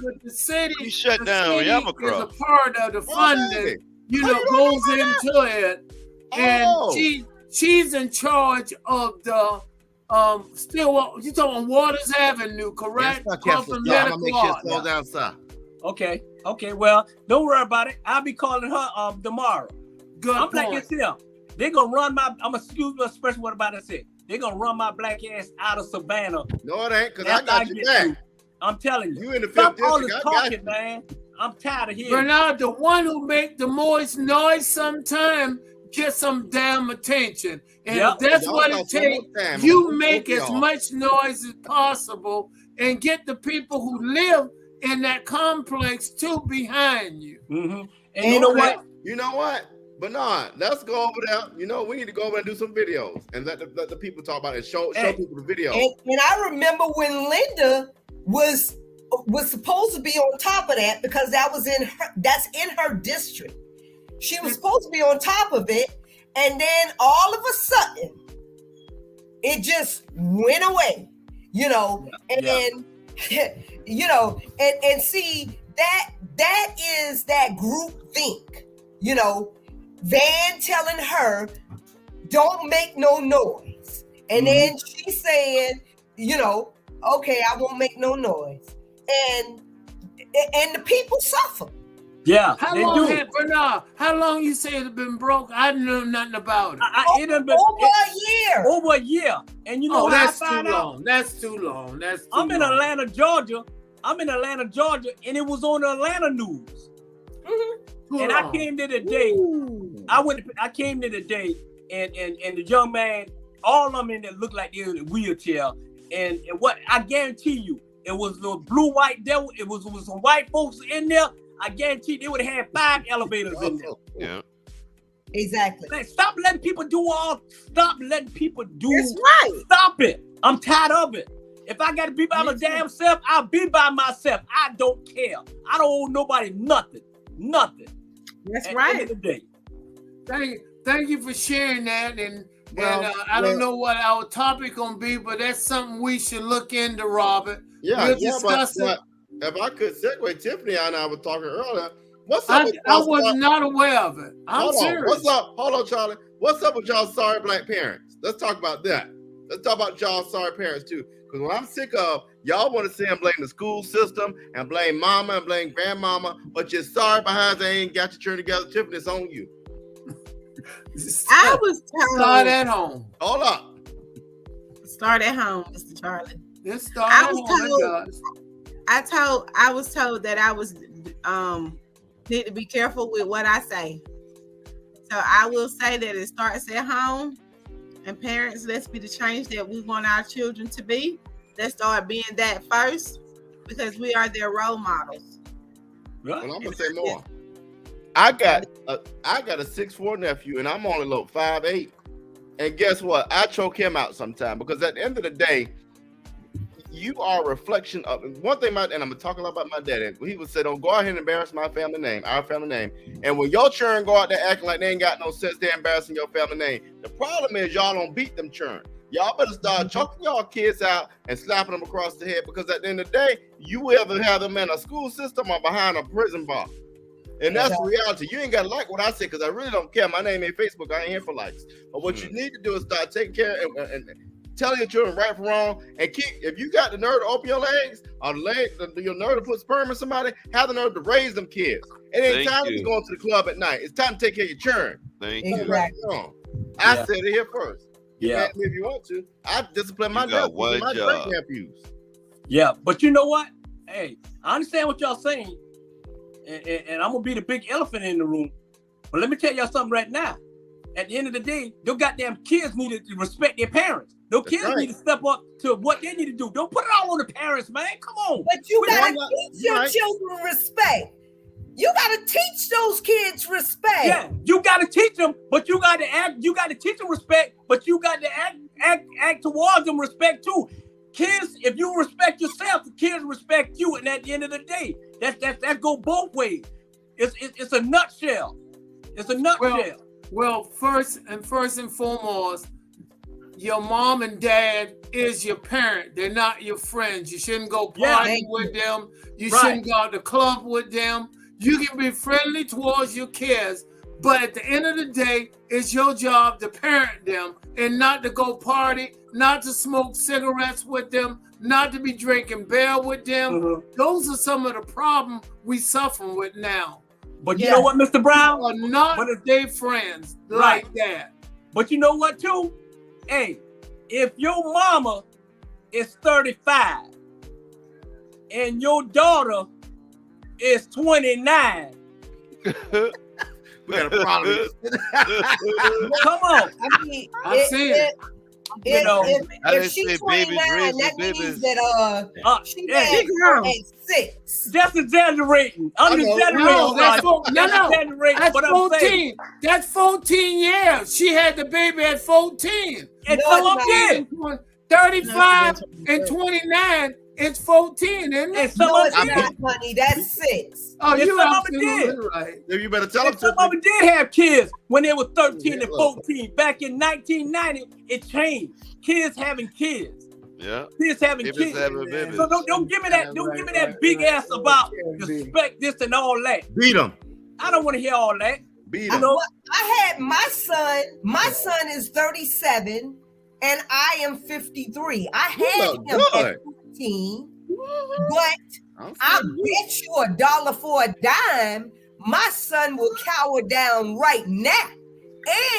with the city. He shut down Yamacraw. Is a part of the funding, goes into it. And she's in charge of the you talking Waters Avenue, correct? I'm gonna make sure it slows down, sir. Okay, well, don't worry about it. I'll be calling her tomorrow. Good I'm point. like this here. They're gonna run my excuse me expression, what about I said? They're gonna run my black ass out of Savannah. No, it ain't, because I got you back. I'm telling you. You in the Stop all this talking, man. I'm tired of hearing. Bernard, the one who make the most noise sometime get some damn attention. And if that's what it takes, you make as much noise as possible and get the people who live in that complex too behind you. Mm-hmm. And you know what? You know what? Bernard, let's go over there. We need to go over and do some videos and let the people talk about it and show people the video. And I remember when Linda was supposed to be on top of that because that's in her district. She was supposed to be on top of it, and then all of a sudden, it just went away. And see that is that group think. Van telling her, don't make no noise. And then she's saying, okay, I won't make no noise. And the people suffer. Yeah. Bernard, how long you say it's been broke? I know nothing about it. Over a year. And you know that's too long. That's too long. I'm in Atlanta, Georgia. And it was on the Atlanta news. And I came there today. I came there today, and the young man, all of them in there looked like they were in a wheelchair. And what I guarantee you, it was the blue white devil. It was some white folks in there. I guarantee they would have had 5 elevators in there. Yeah. Exactly. Man, stop letting people do. That's right. Stop it. I'm tired of it. If I got to be by my damn self, I'll be by myself. I don't care. I don't owe nobody nothing. That's right. End of the day. Thank you for sharing that. And I don't know what our topic gonna be, but that's something we should look into, Robert. Yeah, but if I could segue, Tiffany and I were talking earlier. What's up? I was not aware of it. I'm serious. What's up? Hold on, Charlie. What's up with y'all sorry black parents? Let's talk about that. Let's talk about y'all sorry parents too. Because what I'm sick of, y'all want to see them blame the school system and blame mama and blame grandmama, but you're sorry behind they ain't got your children together. Tiffany, it's on you. I was told. Start at home. Hold up. Start at home, Mr. Charlie. Let's start at home. I was told that I was need to be careful with what I say. So I will say that it starts at home. And parents, let's be the change that we want our children to be. Let's start being that first, because we are their role models. Well, I'm gonna say more. I got a 6'4" nephew, and I'm only 5'8". And guess what? I choke him out sometime because at the end of the day, you are a reflection of one thing. And I'm gonna talk a lot about my dad. He would say, "Don't go out here and embarrass my family name, our family name." And when your children go out there acting like they ain't got no sense, they're embarrassing your family name. The problem is y'all don't beat them children. Y'all better start choking y'all kids out and slapping them across the head, because at the end of the day, you will either have them in a school system or behind a prison bar. And that's the reality. You ain't got to like what I say, because I really don't care. My name ain't Facebook. I ain't here for likes. But what you need to do is start taking care and telling your children right from wrong. And if you got the nerve to open your legs, or your nerve to put sperm in somebody, have the nerve to raise them kids. It ain't time to be going to the club at night. It's time to take care of your children. Thank you. Exactly. I said it here first. Yeah. If you want to, I discipline my nephews. Yeah, but you know what? Hey, I understand what y'all saying, and I'm gonna be the big elephant in the room. But let me tell y'all something right now. At the end of the day, those goddamn kids need to respect their parents. Those kids need to step up to what they need to do. Don't put it all on the parents, man. Come on. But you gotta teach your children respect. You gotta teach those kids respect. Yeah, you gotta teach them, but you gotta act. You gotta teach them respect, but you got to act towards them respect too. Kids, if you respect yourself, the kids respect you. And at the end of the day, that go both ways. It's a nutshell. It's a nutshell. Well, first and foremost, your mom and dad is your parent. They're not your friends. You shouldn't go party with them. You shouldn't go out to the club with them. You can be friendly towards your kids, but at the end of the day, it's your job to parent them and not to go party, not to smoke cigarettes with them, not to be drinking beer with them. Mm-hmm. Those are some of the problems we suffer with now. But you know what, Mr. Brown? Are not their friends like that. But you know what, too? Hey, if your mama is 35 and your daughter is 29, we got a problem. Come on. I mean, I see it. You know, if she's 29, that means that she had at 6. That's exaggerating. I'm exaggerating. No, that's exaggerating. But 14. That's 14 years. She had the baby at 14. And some of them did. 35 and 29. It's 14, isn't it? No, it's not, honey. That's 6. Oh, you're some of them did. absolutely right. You better tell them. Some of them did have kids when they were 13 and 14. Back in 1990, it changed. Kids having kids. Yeah. Kids having kids. So don't give me that. Don't give me that big ass about respect this and all that. Beat them. I don't want to hear all that. Beat them. I had my son. My son is 37, and I am 53. I had him at 15, but I bet you $1 for a dime, my son will cower down right now.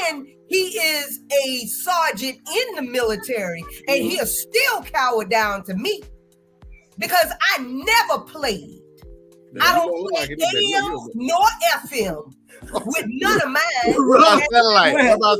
And he is a sergeant in the military, and he'll still cower down to me because I never played. I don't play AM nor FM with none of mine. What about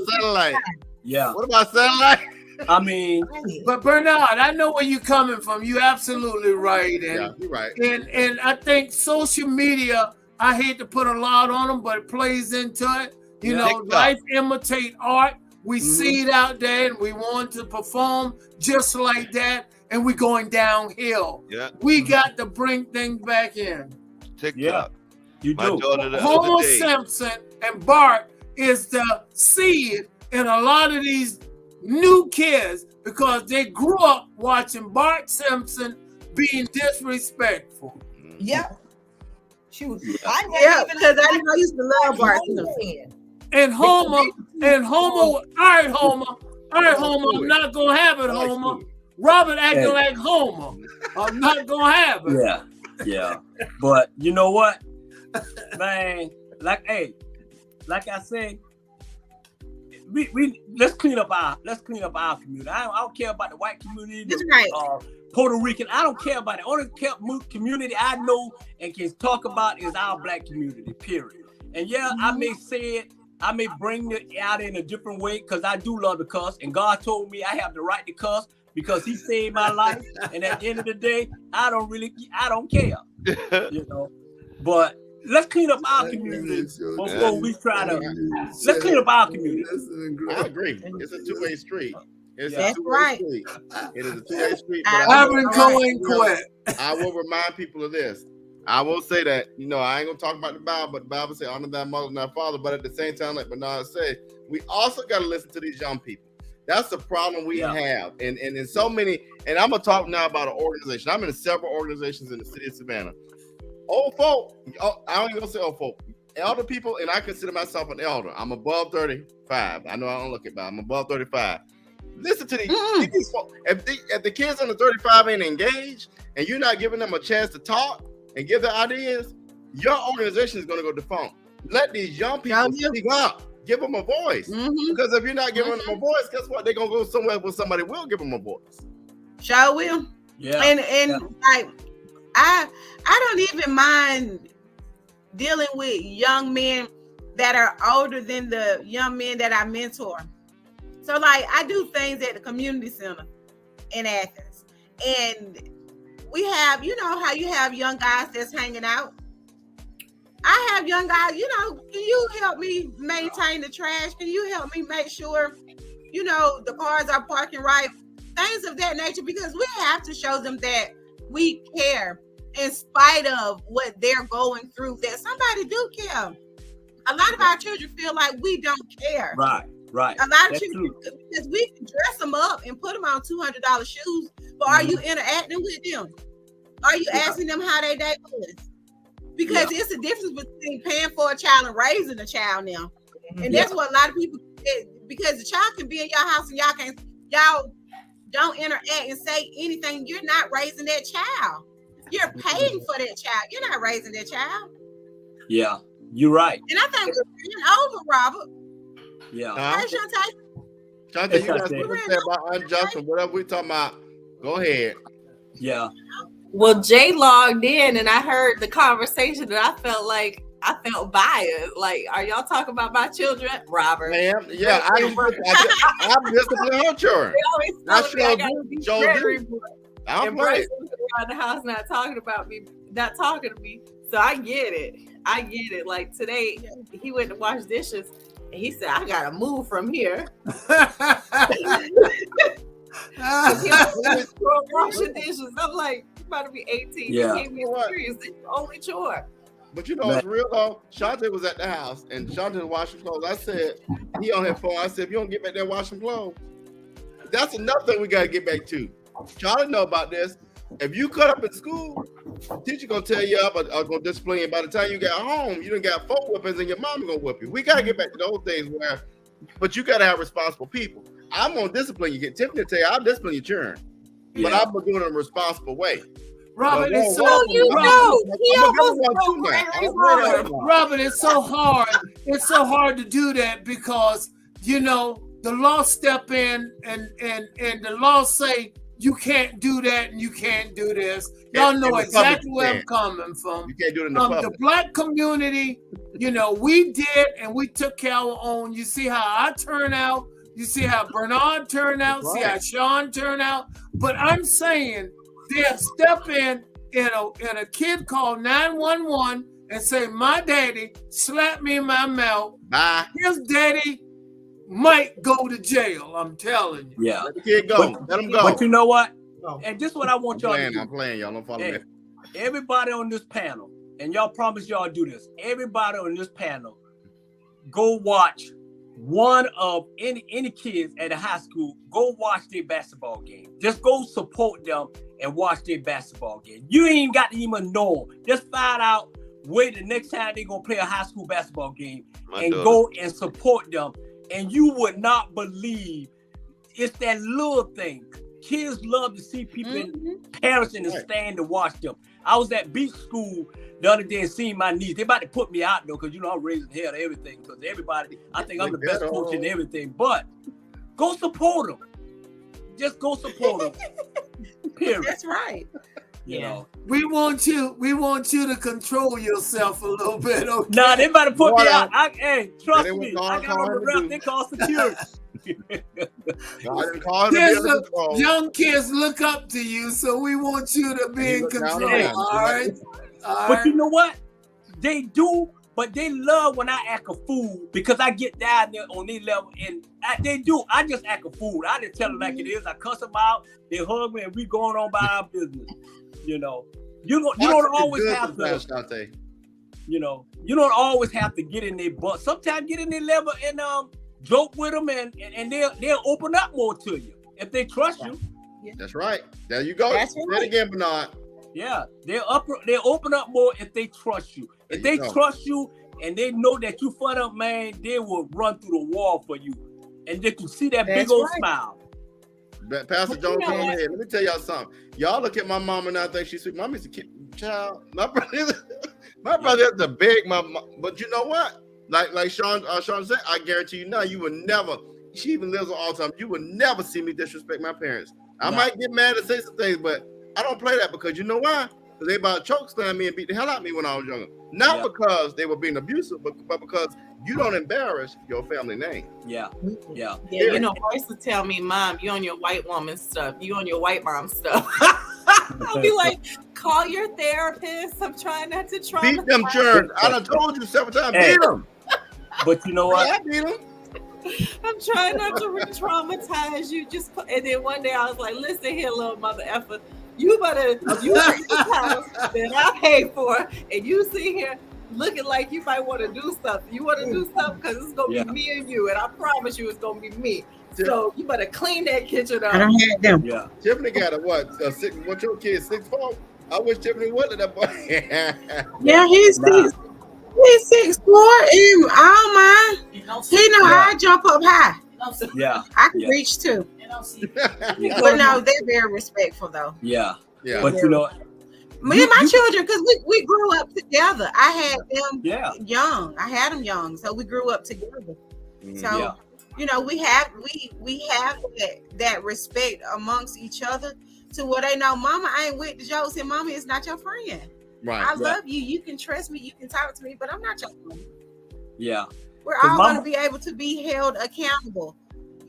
satellite? Yeah. What about satellite? I mean, but Bernard, I know where you're coming from. You're absolutely right. And, you're right. And I think social media, I hate to put a lot on them, but it plays into it. You know, life imitate art. We see it out there, and we want to perform just like that, and we're going downhill. Yeah. We got to bring things back in. TikTok. Yeah. You My do. daughter the Homer other day. Simpson and Bart is the seed in a lot of these new kids because they grew up watching Bart Simpson being disrespectful. Yeah. Shoot. Because I used to love Bart Simpson. And Homer, all right, Homer, I'm not gonna have it, Homer. Robert acting like Homer. I'm not gonna have it. Yeah. But you know what, man? Like I say, we let's clean up our community. I don't care about the white community, Puerto Rican. I don't care about it. Only community I know and can talk about is our black community. Period. And I may say it. I may bring it out in a different way because I do love to cuss, and God told me I have the right to cuss because He saved my life. And at the end of the day, I don't care, you know. But let's clean up our community before we try to. Let's clean up our community. I agree. It's a two-way street. It's Yeah. a two-way Right. street. It is a two-way street. But Ivan Cohen quit. I will remind people of this. I will say that, I ain't gonna talk about the Bible, but the Bible says honor thy mother and thy father. But at the same time, like Bernard said, we also got to listen to these young people. That's the problem we have. And in so many, and I'm gonna talk now about an organization. I'm in several organizations in the city of Savannah. Old folk, I don't even gonna say old folk. Elder people, and I consider myself an elder. I'm above 35. I know I don't look it, but I'm above 35. Listen to these folks. If the kids under 35 ain't engaged and you're not giving them a chance to talk and give their ideas, your organization is going to go defunct. Let these young people speak up. Give them a voice. Because if you're not giving them a voice, guess what? They're going to go somewhere where somebody will give them a voice. Sure will. Yeah. And like, I don't even mind dealing with young men that are older than the young men that I mentor. So like, I do things at the community center in Athens, and we have, how you have young guys that's hanging out. I have young guys, can you help me maintain the trash? Can you help me make sure, the cars are parking right? Things of that nature, because we have to show them that we care in spite of what they're going through, that somebody do care. A lot of our children feel like we don't care. Right. A lot of children, because we can dress them up and put them on $200 shoes, but are you interacting with them? Are you asking them how their day was? Because it's a difference between paying for a child and raising a child now. And that's what a lot of people, because the child can be in your house and y'all don't interact and say anything. You're not raising that child. You're paying for that child. You're not raising that child. Yeah, you're right. And I think we're getting over, Robert. Yeah. Hey, Shantae. Shantae, you got something to say about unjust or whatever we talking about? Go ahead. Yeah. Well, Jay logged in and I heard the conversation and I felt biased. Like, are y'all talking about my children, Robert? Ma'am, yeah, I'm disciplining her children. I I'm playing. Around the house, not talking to me. So I get it. Like today, he went to wash dishes. And he said, I gotta move from here. Washing dishes. I'm like, you about to be 18. Yeah. You gave me experience. It's the only chore. But it's real though. Shantae was at the house and Shantae was washing clothes. I said, he on his phone. I said, if you don't get back there washing clothes, that's another thing we gotta get back to. Charlie know about this. If you cut up at school, teacher gonna tell you up or gonna discipline you. By the time you get home, you done got 4 whippings and your mama gonna whip you. We gotta get back to those days but you gotta have responsible people. I'm gonna discipline you. Tiffany tell you, I'll discipline your children, but I'm gonna do it in a responsible way. Robert, it's so Robert, it's so hard. It's so hard to do that because the law step in and the law say you can't do that and you can't do this. Y'all know exactly where I'm coming from. You can't do it in the public. The black community, we did and we took care of our own. You see how I turn out. You see how Bernard turned out. See how Sean turned out. But I'm saying they'll step in a kid call 911 and say, my daddy slapped me in my mouth. Bye. His daddy might go to jail. I'm telling you. Yeah. Let the kid go. Let him go. But you know what? And this is what I want y'all to do. I'm playing. Y'all don't follow me. Everybody on this panel, and y'all promise y'all do this. Everybody on this panel, go watch one of any kids at a high school. Go watch their basketball game. Just go support them and watch their basketball game. You ain't got to even know them. Just find out where the next time they're gonna play a high school basketball game go and support them. And you would not believe it's that little thing. Kids love to see people, parents in the stand to watch them. I was at beach school the other day and seeing my niece. They about to put me out though, because I'm raising hell to everything. Because everybody, I think I'm the best coach in everything. But go support them. Just go support them. Period. That's right. You know. We want you to control yourself a little bit, okay? Nah, they about to put me out. Hey, trust me. I got on the rep. They call security. Young kids look up to you, so we want you to be in control. All right. But you know what? They do, but they love when I act a fool because I get down there on their level, and they do. I just act a fool. I just tell them like it is. I cuss them out. They hug me, and we going on by our business. You know, you don't always have to. You know, you don't always have to get in their butt. Sometimes get in their level and joke with them, and they'll open up more to you if they trust you. That's right. There you go. That's Say right. it again, Bernard. Yeah, they'll open up more if they trust you. If they trust you and they know that you fun up, man, they will run through the wall for you, and they can see that big old smile. Pastor Jones, go ahead. Let me tell y'all something. Y'all look at my mom and I think she's sweet. Mommy's a kid, child. My brother is a big mom, but you know what? Like Sean said, I guarantee you now, you will never. She even lives all the time. You will never see me disrespect my parents. I might get mad and say some things, but I don't play that because you know why? Because they about choke slam me and beat the hell out of me when I was younger. Not because they were being abusive, but because you don't embarrass your family name. Yeah, you know, Royce would tell me, Mom, you on your white woman stuff. You on your white mom stuff. I'll be like, call your therapist. I'm trying not to traumatize. Beat them churns. I done told you several times, beat them. But you know what? I beat them. I'm trying not to re-traumatize you. And then one day I was like, listen here, little mother effer. You in this house that I paid for, and you sit here looking like you might want to do something. You want to do something because it's going to be me and you, and I promise you it's going to be me. So you better clean that kitchen up. I don't have them. Yeah. Tiffany got a what? What your kid 6'4"? I wish Tiffany wasn't that boy. Yeah, he's 6'4", and I don't mind. He know how I jump up high. Yeah. I can reach too. But no, they're very respectful though. Yeah. Yeah. But you know, me and my children, because we grew up together. I had them young. I had them young, so we grew up together. So you know, we have that respect amongst each other to where they know, Mama ain't with the jokes, and Mama is not your friend. Right. I love you. You can trust me. You can talk to me, but I'm not your friend. Yeah. We're all going to be able to be held accountable.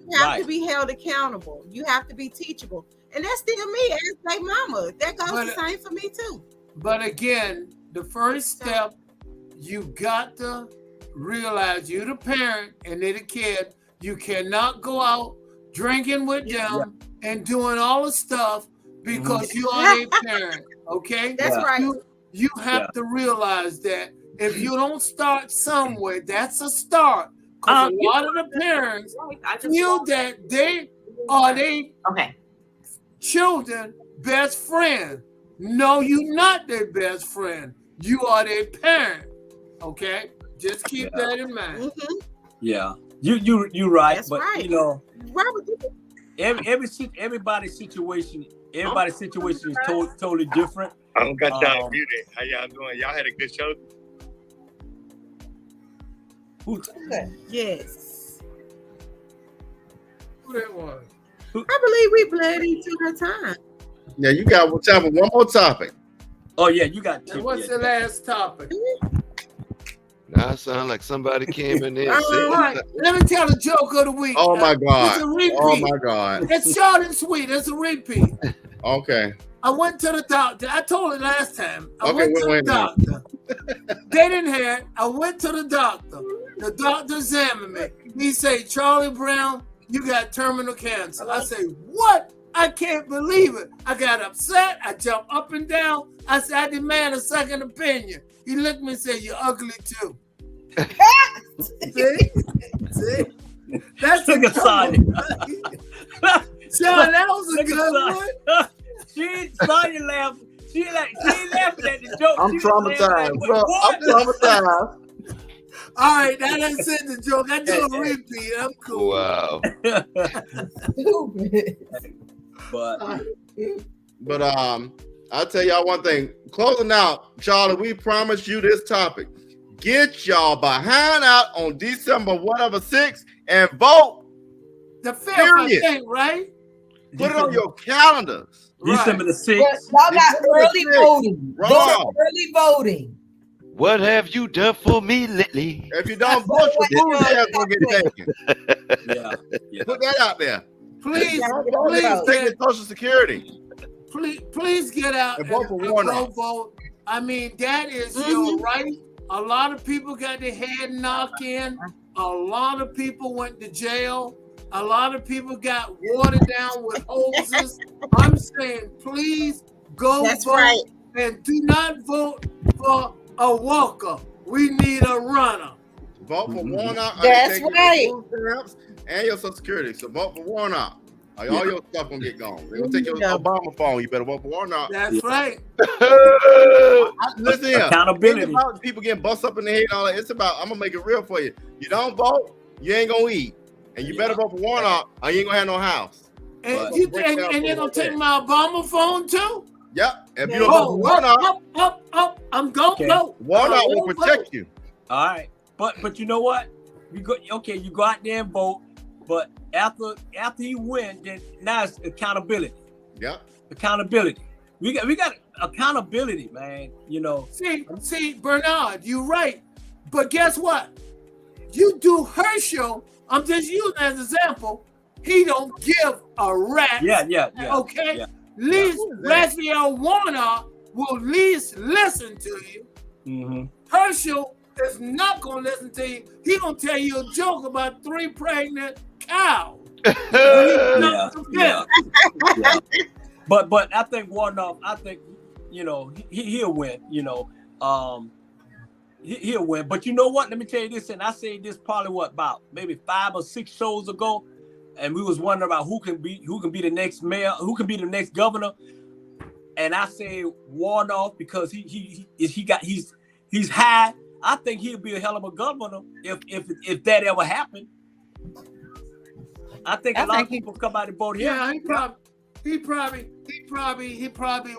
You have to be held accountable. You have to be teachable. And that's still me as their mama. That goes the same for me too. But again, the first step, you got to realize you're the parent and they're the kid. You cannot go out drinking with them and doing all the stuff because you are a parent. Okay? That's right. You have to realize that if you don't start somewhere, that's a start. Because a lot of the parents feel that they are their children best friend. No, you're not their best friend. You are their parent. Okay? Just keep that in mind. Mm-hmm. Yeah. You're right. That's but right. You know, everybody's situation is totally different. I don't got y'all muted. How y'all doing? Y'all had a good show. Yes. Who that was? I believe we played into her time. Yeah, you got time for one more topic. Oh yeah, you got two. What's the last topic? Now it sounds like somebody came in there. All right. Let me tell the joke of the week. Oh my God. It's a repeat. Oh my God. It's short and sweet. It's a repeat. Okay. I went to the doctor. I told it last time. I Okay, went to the wait a minute. doctor. They didn't have it. I went to the doctor. The doctor examined me. He said, Charlie Brown, you got terminal cancer. I say, what? I can't believe it. I got upset. I jumped up and down. I said, I demand a second opinion. He looked at me and said, you're ugly too. See? That's a good sign. Sean, that was a good one. Sonya laughed. She ain't laughing at the joke. I'm traumatized, bro. I'm traumatized. All right, now I said the joke. I do a repeat. I'm cool. Wow. But I'll tell y'all one thing. Closing out, Charlie, we promised you this topic. Get y'all behind out on December 6th and vote. The 5th, I think, right? Put it on your calendars. December the 6th. Y'all got early voting. Vote early voting. What have you done for me lately? If you don't vote, your food stamps will get taken. Yeah. Put that out there. Please take your Social Security. Please get out and vote for and Warnock. vote. I mean, that is your right A lot of people got their head knocked in. A lot of people went to jail. A lot of people got watered down with hoses. I'm saying, please go vote and do not vote for a walker. We need a runner. Vote for Warnock. That's right. And your Social Security. So vote for Warnock. All your stuff gonna get gone. They're gonna take your Obama phone. You better vote for Warnock. That's right. Listen here. Accountability. It's about people getting bust up in the head and all that. It's about, I'm gonna make it real for you. You don't vote, you ain't gonna eat. And you better vote for Warnock or you ain't gonna have no house. And they're gonna take my Obama phone too? Yep. If you don't vote for Warnock, I'm going vote. Warnock will protect you. All right. But you know what? You go out there and vote. But after you win, then now it's accountability. Yeah. Accountability. We got accountability, man. You know. See, Bernard, you're right. But guess what? You do Herschel. I'm just using as an example. He don't give a rat. Yeah. Okay. Yeah. Least Raphael Warnock will at least listen to you. Mm-hmm. Herschel is not gonna listen to you. He gonna tell you a joke about 3 pregnant cows. Yeah. But I think Warnock, he'll win. He'll win. But you know what? Let me tell you this, and I said this probably about maybe 5 or 6 shows ago, and we was wondering about who can be the next mayor, who can be the next governor, and I say Warnock because he's high. I think he'll be a hell of a governor if that ever happened. I think a lot of people come out and vote him. Yeah, he probably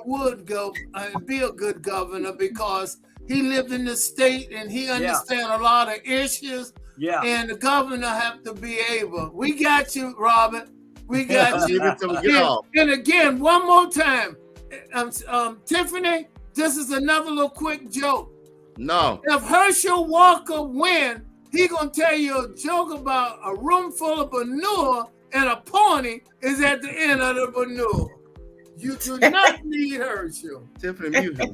would go and be a good governor because he lived in the state and he understands a lot of issues. Yeah. And the governor have to be able. We got you, Robert. We got you. And again, one more time, Tiffany, this is another little quick joke. No. If Herschel Walker win, he gonna tell you a joke about a room full of manure and a pony is at the end of the manure. You do not need Herschel. Tiffany music.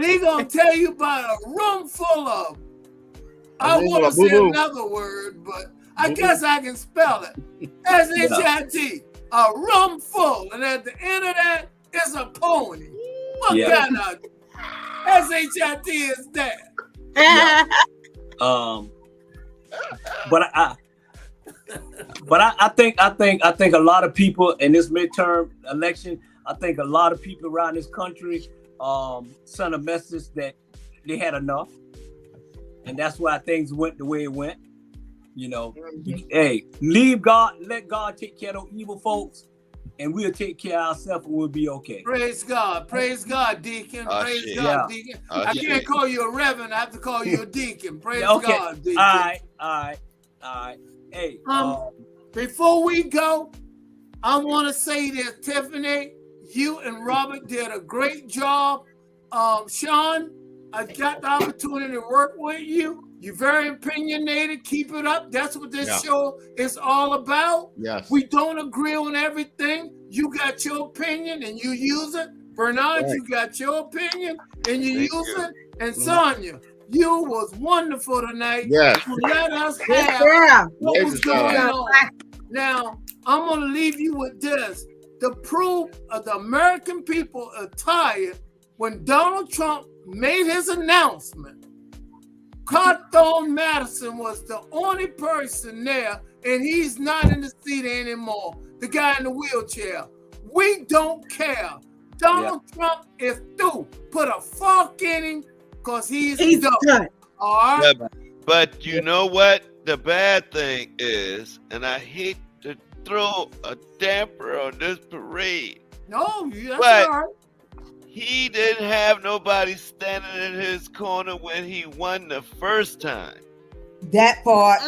He gonna tell you about a room full of. I want to say another word, but I guess I can spell it. S-H-I-T. A room full, and at the end of that is a pony. What kind of S-H-I-T is that? But I think a lot of people in this midterm election, I think a lot of people around this country sent a message that they had enough, and that's why things went the way it went. Hey, leave God, let God take care of those evil folks, and we'll take care of ourselves, and we'll be okay. Praise God, Deacon. Praise God, Deacon. I can't call you a reverend. I have to call you a deacon. Praise God, Deacon. All right. Hey, before we go, I want to say that Tiffany, you and Robert did a great job. Sean, I got the opportunity to work with you. You're very opinionated. Keep it up. That's what this show is all about. Yes. We don't agree on everything. You got your opinion and you use it. Bernard, you got your opinion and you use it. And Sonia, you was wonderful tonight. Yes. To let us have what was going on. Now, I'm going to leave you with this. The proof of the American people are tired when Donald Trump made his announcement. Carthon Madison was the only person there, and he's not in the seat anymore. The guy in the wheelchair. We don't care. Donald Trump is through. Put a fork in him because he's done. All right? But you know what? The bad thing is, and I hate to throw a damper on this parade. No, that's but all right. He didn't have nobody standing in his corner when he won the first time. That part.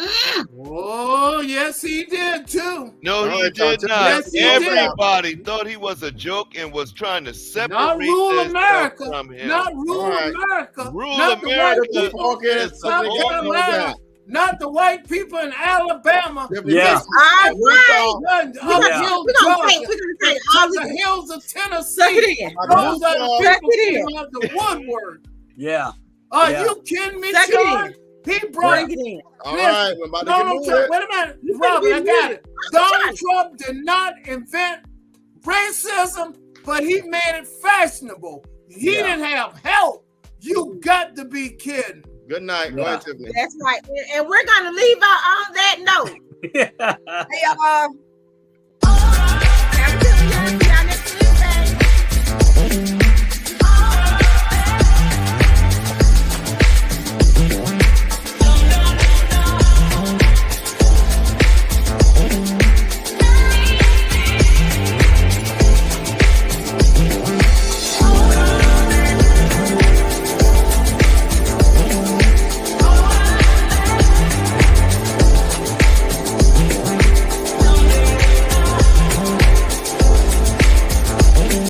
Oh, yes, he did too. No, he did not. Everybody thought he was a joke and was trying to separate not rule this America. from him. Not rule America. Rule not America. Not the white people in Alabama. Yeah. All right. The hills of Tennessee. Those are the people who have the woodwork. Yeah. Are Yeah. you kidding me, Suck it Sean? He brought. Bring it in. All Listen, right, we're about to Donald get Trump. moving. Wait a minute, Robert. I got it. Donald Trump did not invent racism, but he made it fashionable. He Yeah. didn't have help. You got to be kidding. Good night. Go Yeah. ahead, Tiffany. That's right. And we're gonna leave out on that note. Hey, y'all.